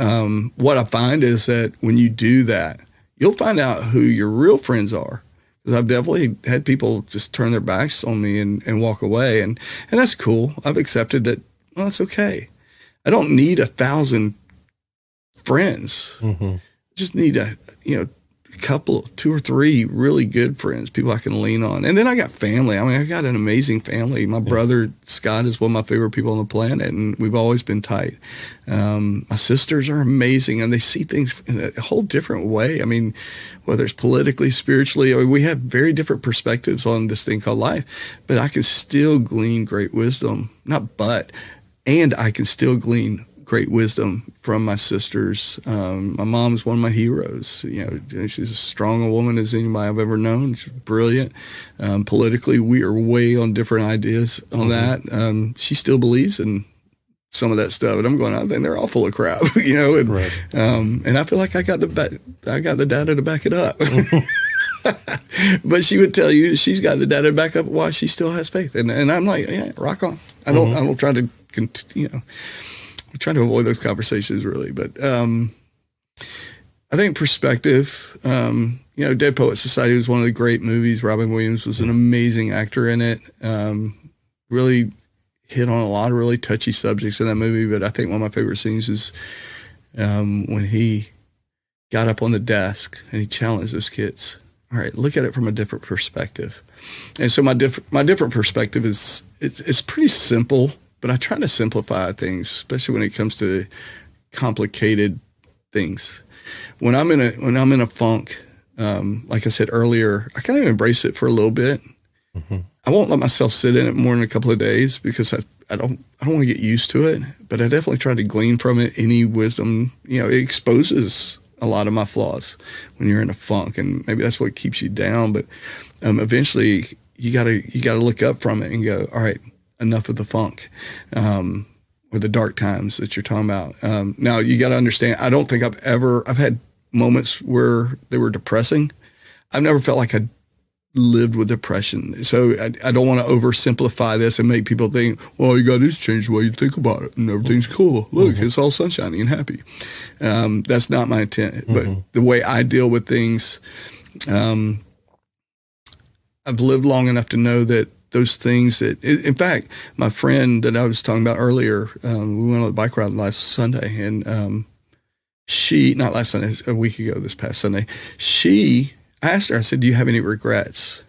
what I find is that when you do that, you'll find out who your real friends are. Because I've definitely had people just turn their backs on me and walk away. And that's cool. I've accepted that, well, it's okay. I don't need 1,000 friends. Just need a couple, 2 or 3 really good friends, people I can lean on. And then I got family. I mean, I got an amazing family. My brother Scott is one of my favorite people on the planet, and we've always been tight. My sisters are amazing, and they see things in a whole different way. I mean, whether it's politically, spiritually, we have very different perspectives on this thing called life, but I can still glean great wisdom. And I can still glean great wisdom from my sisters. My mom's one of my heroes. She's as strong a woman as anybody I've ever known. She's brilliant. Politically, we are way on different ideas on that. She still believes in some of that stuff, and I'm going, I think they're all full of crap, And, right. And I feel like I got the data to back it up. But she would tell you she's got the data to back up why she still has faith, and I'm like, yeah, rock on. I don't try to, I'm trying to avoid those conversations really, but I think perspective. Dead Poet Society was one of the great movies. Robin Williams was an amazing actor in it. Really hit on a lot of really touchy subjects in that movie. But I think one of my favorite scenes is when he got up on the desk and he challenged those kids. All right, look at it from a different perspective. And so my different perspective is it's pretty simple. But I try to simplify things, especially when it comes to complicated things. When I'm in a funk, like I said earlier, I kind of embrace it for a little bit. I won't let myself sit in it more than a couple of days because I don't want to get used to it. But I definitely try to glean from it any wisdom. It exposes a lot of my flaws when you're in a funk, and maybe that's what keeps you down. But eventually, you gotta look up from it and go, all right, enough of the funk, or the dark times that you're talking about. Now you got to understand, I don't think I've had moments where they were depressing. I've never felt like I lived with depression. So I don't want to oversimplify this and make people think, well, you got to change the way you think about it and everything's cool. Look, it's all sunshiny and happy. That's not my intent, but the way I deal with things, I've lived long enough to know that those things that, in fact, my friend that I was talking about earlier, we went on a bike ride last Sunday, and not last Sunday, a week ago, this past Sunday, I asked her, I said, do you have any regrets?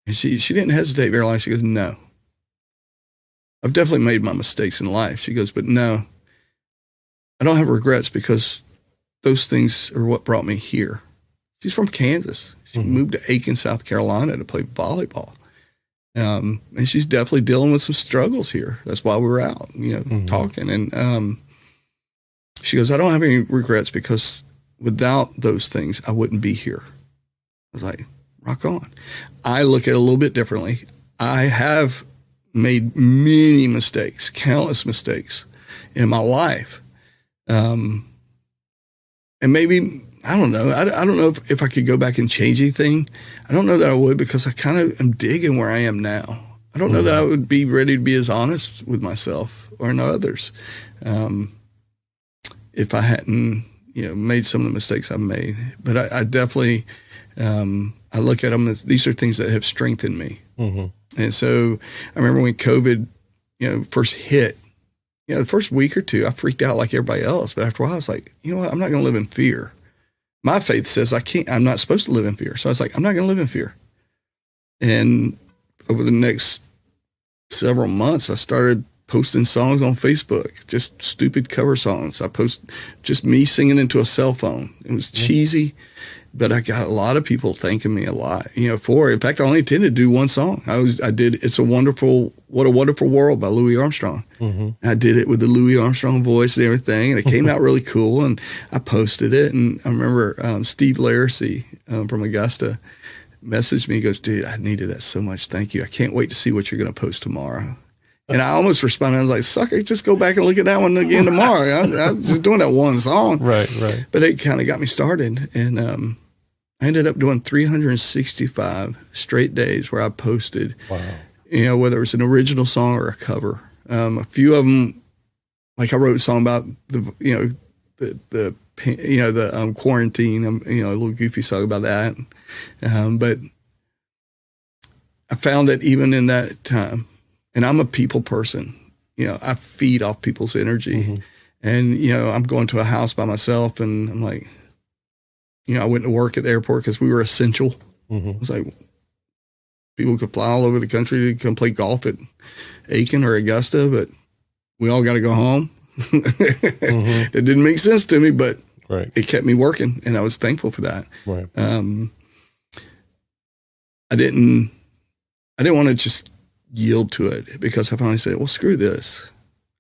And she didn't hesitate very long. She goes, no. I've definitely made my mistakes in life. She goes, but no, I don't have regrets because those things are what brought me here. She's from Kansas. She moved to Aiken, South Carolina to play volleyball. And she's definitely dealing with some struggles here. That's why we were out, talking. And she goes, I don't have any regrets because without those things, I wouldn't be here. I was like, rock on. I look at it a little bit differently. I have made many mistakes, countless mistakes in my life. And maybe, I don't know. I don't know if I could go back and change anything. I don't know that I would, because I kind of am digging where I am now. I don't know that I would be ready to be as honest with myself or in others if I hadn't, made some of the mistakes I've made. But I definitely, I look at them as these are things that have strengthened me. And so I remember when COVID, first hit, the first week or two, I freaked out like everybody else. But after a while, I was like, you know what? I'm not going to live in fear. My faith says I'm not supposed to live in fear. So I was like, I'm not going to live in fear. And over the next several months, I started posting songs on Facebook, just stupid cover songs. I post just me singing into a cell phone. It was cheesy, but I got a lot of people thanking me a lot, for it. In fact, I only intended to do one song. I did What a Wonderful World by Louis Armstrong. I did it with the Louis Armstrong voice and everything, and it came out really cool, and I posted it. And I remember Steve Laracy from Augusta messaged me. He goes, dude, I needed that so much. Thank you. I can't wait to see what you're going to post tomorrow. And I almost responded. I was like, sucker, just go back and look at that one again tomorrow. I'm just doing that one song. Right. But it kind of got me started. And I ended up doing 365 straight days where I posted, whether it was an original song or a cover. A few of them, like I wrote a song about the quarantine, a little goofy song about that. But I found that even in that time, and I'm a people person, I feed off people's energy. And, I'm going to a house by myself, and I'm like, I went to work at the airport because we were essential. It was like people could fly all over the country to come play golf at Aiken or Augusta, but we all got to go home. It didn't make sense to me, but it kept me working, and I was thankful for that. I didn't want to just yield to it, because I finally said, well, screw this.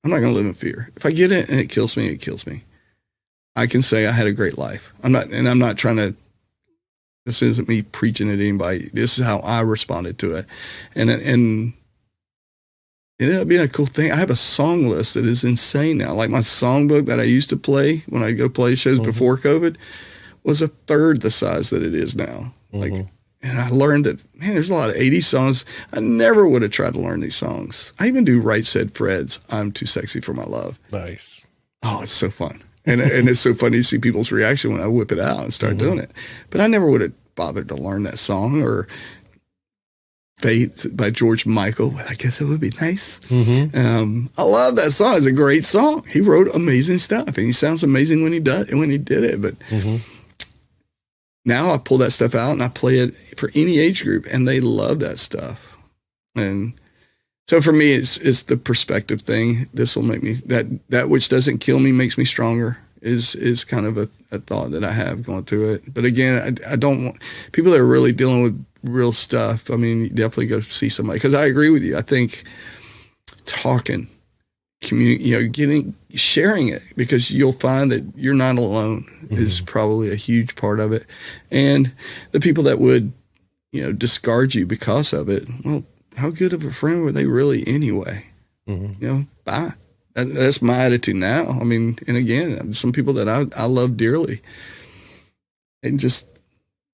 I'm not going to live in fear. If I get it and it kills me, it kills me. I can say I had a great life. I'm not trying to, this isn't me preaching at anybody. This is how I responded to it. And it ended up being a cool thing. I have a song list that is insane now. Like my songbook that I used to play when I go play shows before COVID was a third the size that it is now. And I learned that, man, there's a lot of 80s songs. I never would have tried to learn these songs. I even do Right Said Fred's I'm Too Sexy for My Love. Nice. Oh, it's so fun. And it's so funny to see people's reaction when I whip it out and start doing it. But I never would have bothered to learn that song. Or Faith by George Michael. Well, I guess it would be nice. I love that song. It's a great song. He wrote amazing stuff, and he sounds amazing when he did it. But now I pull that stuff out and I play it for any age group, and they love that stuff. And so for me, it's the perspective thing. This will make me, that which doesn't kill me makes me stronger is kind of a thought that I have going through it. But again, I don't want people that are really dealing with real stuff. I mean, you definitely go see somebody, because I agree with you. I think talking, sharing it, because you'll find that you're not alone is probably a huge part of it. And the people that would, discard you because of it, well, how good of a friend were they really anyway? Bye. That's my attitude now. I mean, and again, some people that I love dearly, and just,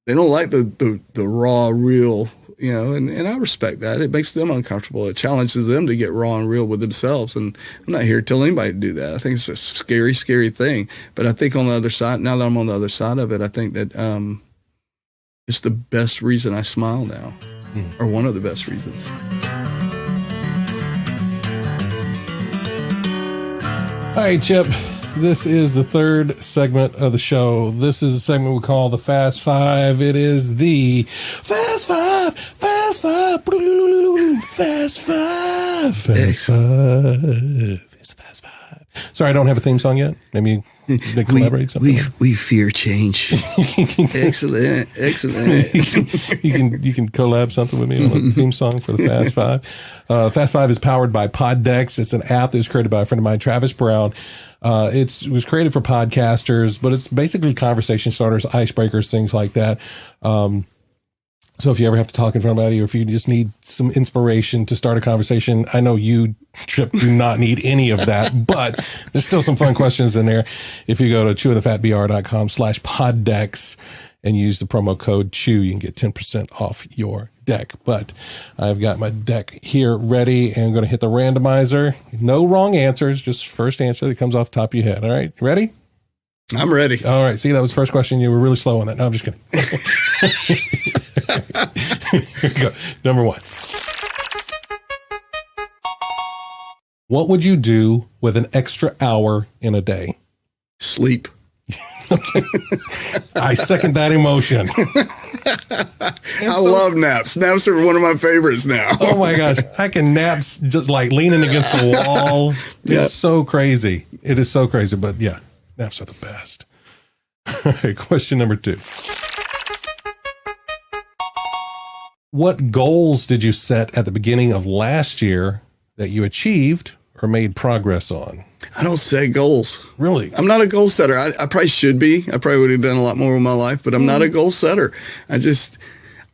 they don't like the raw, real, and I respect that. It makes them uncomfortable. It challenges them to get raw and real with themselves. And I'm not here to tell anybody to do that. I think it's a scary, scary thing. But I think on the other side, now that I'm on the other side of it, I think that it's the best reason I smile now, or one of the best reasons. All right, Chip. This is the third segment of the show. This is a segment we call the Fast Five. It is the Fast Five, Fast Five, Fast Five, Fast Five. It's the Fast Five. Sorry, I don't have a theme song yet. Maybe They collaborate something. We fear change. Excellent. You can collab something with me on a theme song for the Fast Five. Fast Five is powered by Poddex. It's an app that was created by a friend of mine, Travis Brown. It was created for podcasters, but it's basically conversation starters, icebreakers, things like that. So if you ever have to talk in front of somebody, or if you just need some inspiration to start a conversation, I know you, Trip, do not need any of that, but there's still some fun questions in there. If you go to chewofthefatbr.com/poddex and use the promo code CHEW, you can get 10% off your deck. But I've got my deck here ready, and I'm going to hit the randomizer. No wrong answers, just first answer that comes off the top of your head. All right, ready? I'm ready. All right. See, that was the first question. You were really slow on that. No, I'm just kidding. Here we go. Number one. What would you do with an extra hour in a day? Sleep. I second that emotion. I love naps. Naps are one of my favorites now. Oh my gosh. I can naps just like leaning against the wall. It's so crazy. It is so crazy. But yeah, naps are the best. All right. Question number two. What goals did you set at the beginning of last year that you achieved or made progress on? I don't set goals. Really? I'm not a goal setter. I probably should be. I probably would have done a lot more with my life, but I'm not a goal setter. I'm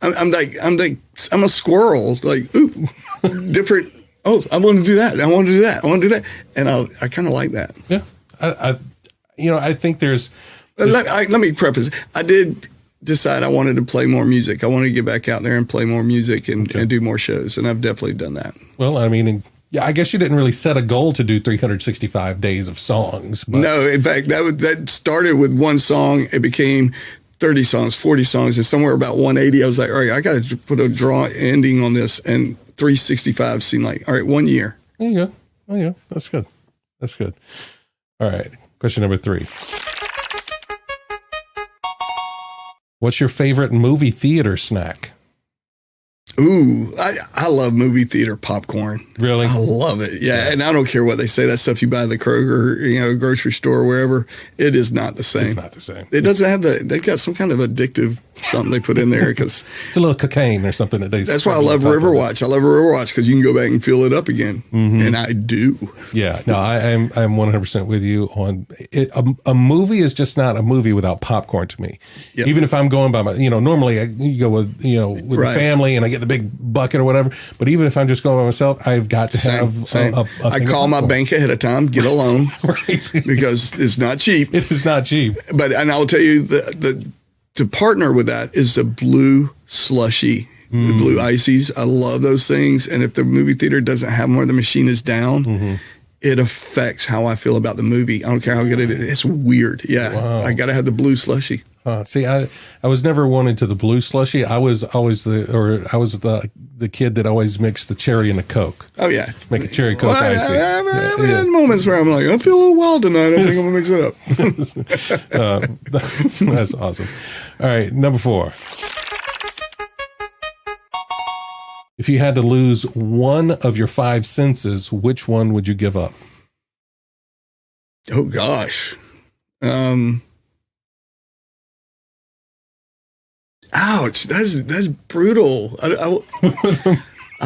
a squirrel. Like, ooh, different. Oh, I want to do that. I want to do that. I want to do that. And I kind of like that. Yeah. I think there's. Let me preface. I did decide I wanted to play more music. I wanted to get back out there and play more music and do more shows. And I've definitely done that. Well, I mean, yeah, I guess you didn't really set a goal to do 365 days of songs. But. No, in fact, that started with one song. It became 30 songs, 40 songs, and somewhere about 180, I was like, all right, I got to put a draw ending on this. And 365 seemed like, all right, 1 year. There you go. Oh, yeah, that's good. That's good. All right. Question number three. What's your favorite movie theater snack? Ooh, I love movie theater popcorn. Really? I love it. Yeah. And I don't care what they say. That stuff you buy at the Kroger, grocery store, wherever. It is not the same. It's not the same. It doesn't have they've got some kind of addictive something they put in there because it's a little cocaine or something that they. That's why I love Riverwatch. I love Riverwatch because you can go back and fill it up again. Mm-hmm. And I do. Yeah. No, I'm 100% with you on it. A movie is just not a movie without popcorn to me. Yep. Even if I'm going by my, normally you go with the family and I get the big bucket or whatever. But even if I'm just going by myself, I've got to have a I call my bank ahead of time, get a loan, right? Because it's not cheap. It is not cheap. And I'll tell you to partner with that is the blue slushy, the blue ices. I love those things. And if the movie theater doesn't have them or the machine is down, it affects how I feel about the movie. I don't care how good it is. It's weird. Yeah. Wow. I got to have the blue slushy. See, I was never one into the blue slushy. I was always the kid that always mixed the cherry and the Coke. Oh yeah, make a cherry Coke icy. I had moments where I'm like, I feel a little wild tonight. I think I'm gonna mix it up. That's awesome. All right, number 4. If you had to lose one of your 5 senses, which one would you give up? Oh gosh. Ouch, that's brutal. I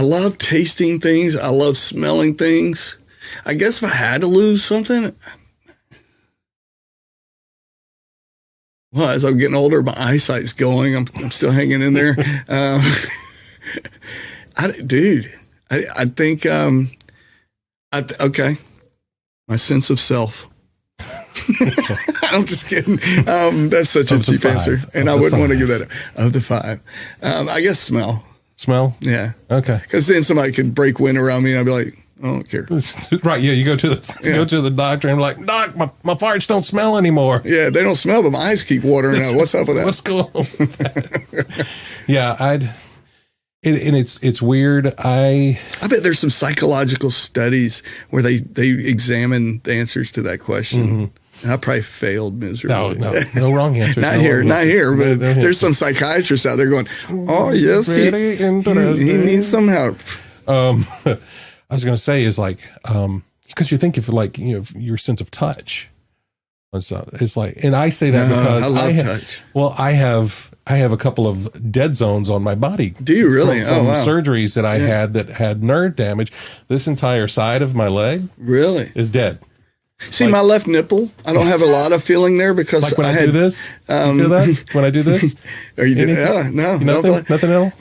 love tasting things. I love smelling things. I guess if I had to lose something, well, as I'm getting older, my eyesight's going. I'm still hanging in there. I think, okay, my sense of self. I'm just kidding. That's such a cheap answer, and I wouldn't want to give that of the 5. I guess smell. Smell? Yeah. Okay. Because then somebody could break wind around me, and I'd be like, I don't care. Right? Yeah. You go to the doctor, and be like, Doc, my farts don't smell anymore. Yeah, they don't smell, but my eyes keep watering out. What's up with that? What's going on with that? Yeah, it's weird. I bet there's some psychological studies where they examine the answers to that question. Mm-hmm. And I probably failed miserably. No wrong answer. Not here, but there's some psychiatrists out there going, oh, yes, he needs some help. I was going to say is like, because you think of like, your sense of touch. So it's like, and I say that because I love touch. Well, I have a couple of dead zones on my body. Do you really? From surgeries that I had that had nerve damage. This entire side of my leg really is dead. See, my left nipple, I don't have a lot of feeling there because like when I do this. You feel that when I do this? Are you doing? No, nothing else.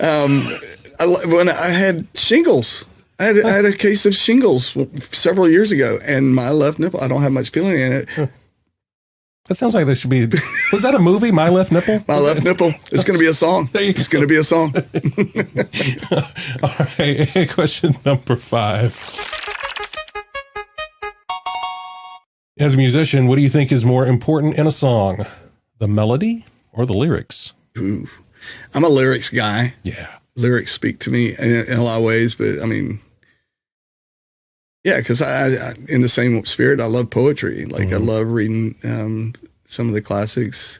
When I had shingles. I had a case of shingles several years ago, and my left nipple, I don't have much feeling in it. That sounds like there should be. Was that a movie? My Left Nipple? My Left Nipple. It's going to be a song. It's going to be a song. All right. Question number 5. As a musician, what do you think is more important in a song? The melody or the lyrics? Ooh, I'm a lyrics guy. Yeah. Lyrics speak to me in a lot of ways, but I mean, yeah, because I in the same spirit, I love poetry. Like I love reading some of the classics,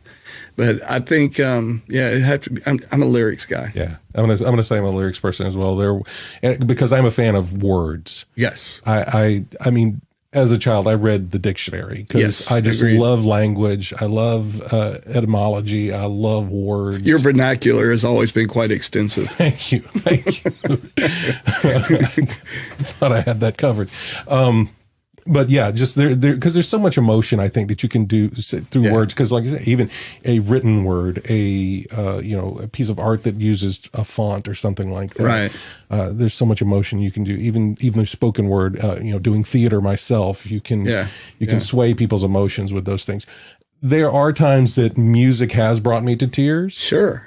but I think it had to be. I'm a lyrics guy. Yeah, I'm gonna say I'm a lyrics person as well. Because I'm a fan of words. Yes, I mean, as a child, I read the dictionary because I just love language. I love etymology. I love words. Your vernacular has always been quite extensive. Thank you. I thought I had that covered. But yeah, just there, because there's so much emotion, I think, that you can do through words. Because, like I said, even a written word, a piece of art that uses a font or something like that. Right. There's so much emotion you can do. Even a spoken word. Doing theater myself, you can sway people's emotions with those things. There are times that music has brought me to tears. Sure.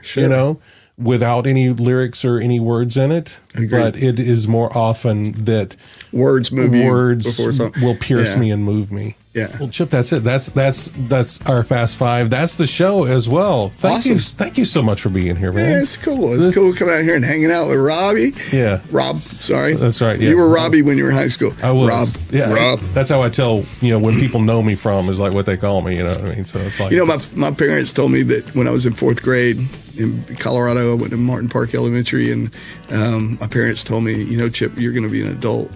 Without any lyrics or any words in it. But it is more often that words move will pierce me and move me. Yeah. Well, Chip, that's it. That's our Fast Five. That's the show as well. Thank you so much for being here, man. Yeah, it's cool. It's cool coming out here and hanging out with Robbie. Yeah. Rob, sorry. That's right. Yeah. You were Robbie when you were in high school. I was. Rob. Yeah. Rob. That's how I tell, when people know me from is like what they call me, you know what I mean? So it's like, my parents told me that when I was in 4th grade in Colorado, I went to Martin Park Elementary, and my parents told me, Chip, you're going to be an adult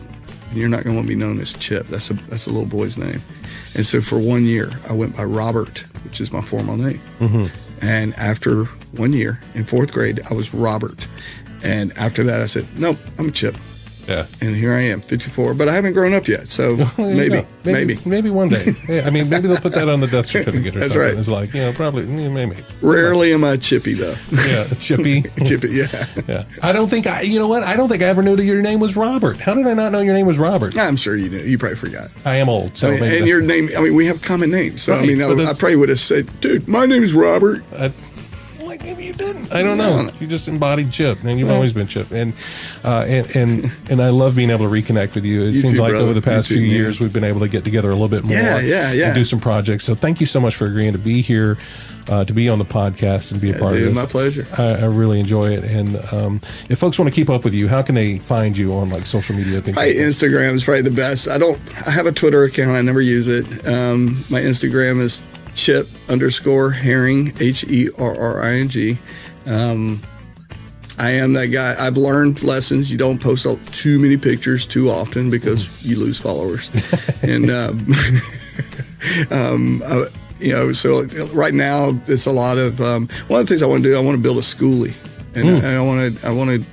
and you're not going to want to be known as Chip. That's a little boy's name. And so for 1 year, I went by Robert, which is my formal name. Mm-hmm. And after 1 year in 4th grade, I was Robert. And after that, I said, nope, I'm a Chip. Yeah. And here I am, 54, but I haven't grown up yet. So maybe one day. Yeah, I mean, maybe they'll put that on the death certificate or That's something. Right. It's like, probably, maybe. Rarely am I Chippy, though. Yeah, Chippy. Chippy, yeah. Yeah. I don't think I ever knew that your name was Robert. How did I not know your name was Robert? I'm sure you knew. You probably forgot. I am old. So and your name, we have common names. So, right, I probably would have said, dude, my name is Robert. Maybe you didn't. I don't know. You just embodied Chip, and you've always been Chip. And I love being able to reconnect with you. It seems like over the past few years we've been able to get together a little bit more. Yeah. And do some projects. So thank you so much for agreeing to be here, to be on the podcast and be a part of this. My pleasure. I really enjoy it. And if folks want to keep up with you, how can they find you on social media? Instagram is probably the best. I have a Twitter account. I never use it. My Instagram is Chip_Herring, HERRING. I am that guy. I've learned lessons. You don't post too many pictures too often because you lose followers. And, so right now it's a lot of, one of the things I want to do, I want to build a schoolie. And I want to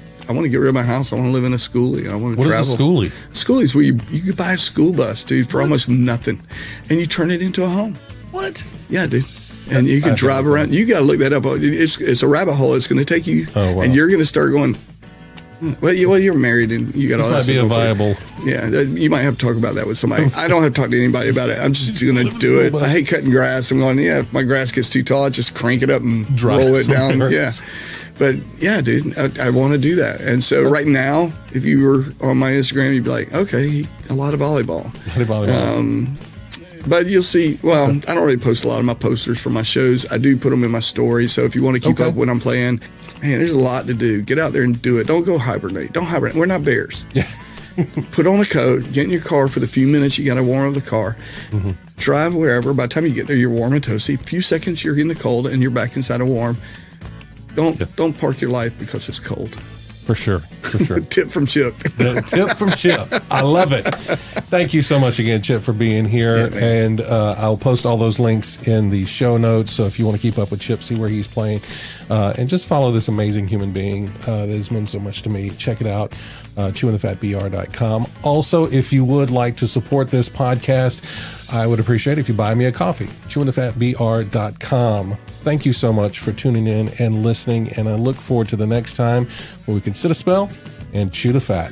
get rid of my house. I want to live in a schoolie. I want to travel. What is a schoolie? Schoolie is where you could buy a school bus, dude, for almost nothing. And you turn it into a home. What? Yeah, dude. And you can drive around. You got to look that up. It's a rabbit hole. It's going to take you. Oh, wow. And you're going to start going, well, you're married and you got all that stuff. Might be a viable. Yeah, you might have to talk about that with somebody. I don't have to talk to anybody about it. I'm just going to do it. I hate cutting grass. I'm going, if my grass gets too tall, I just crank it up and roll it down. Yeah. But yeah, dude, I want to do that. And so right now, if you were on my Instagram, you'd be like, okay, a lot of volleyball. But you'll see, I don't really post a lot of my posters for my shows. I do put them in my stories. So if you want to keep up when I'm playing, man, there's a lot to do. Get out there and do it. Don't go hibernate. Don't hibernate. We're not bears. Yeah. Put on a coat, get in your car for the few minutes you got to warm up the car. Mm-hmm. Drive wherever. By the time you get there, you're warm and toasty. A few seconds, you're in the cold and you're back inside a warm. Don't park your life because it's cold. For sure. Tip from Chip. The tip from Chip. I love it. Thank you so much again, Chip, for being here. Yeah, and I'll post all those links in the show notes. So if you want to keep up with Chip, see where he's playing, and just follow this amazing human being that has meant so much to me. Check it out, chewingthefatbr.com. Also, if you would like to support this podcast, I would appreciate it if you buy me a coffee, chewingthefatbr.com. Thank you so much for tuning in and listening, and I look forward to the next time where we can sit a spell and chew the fat.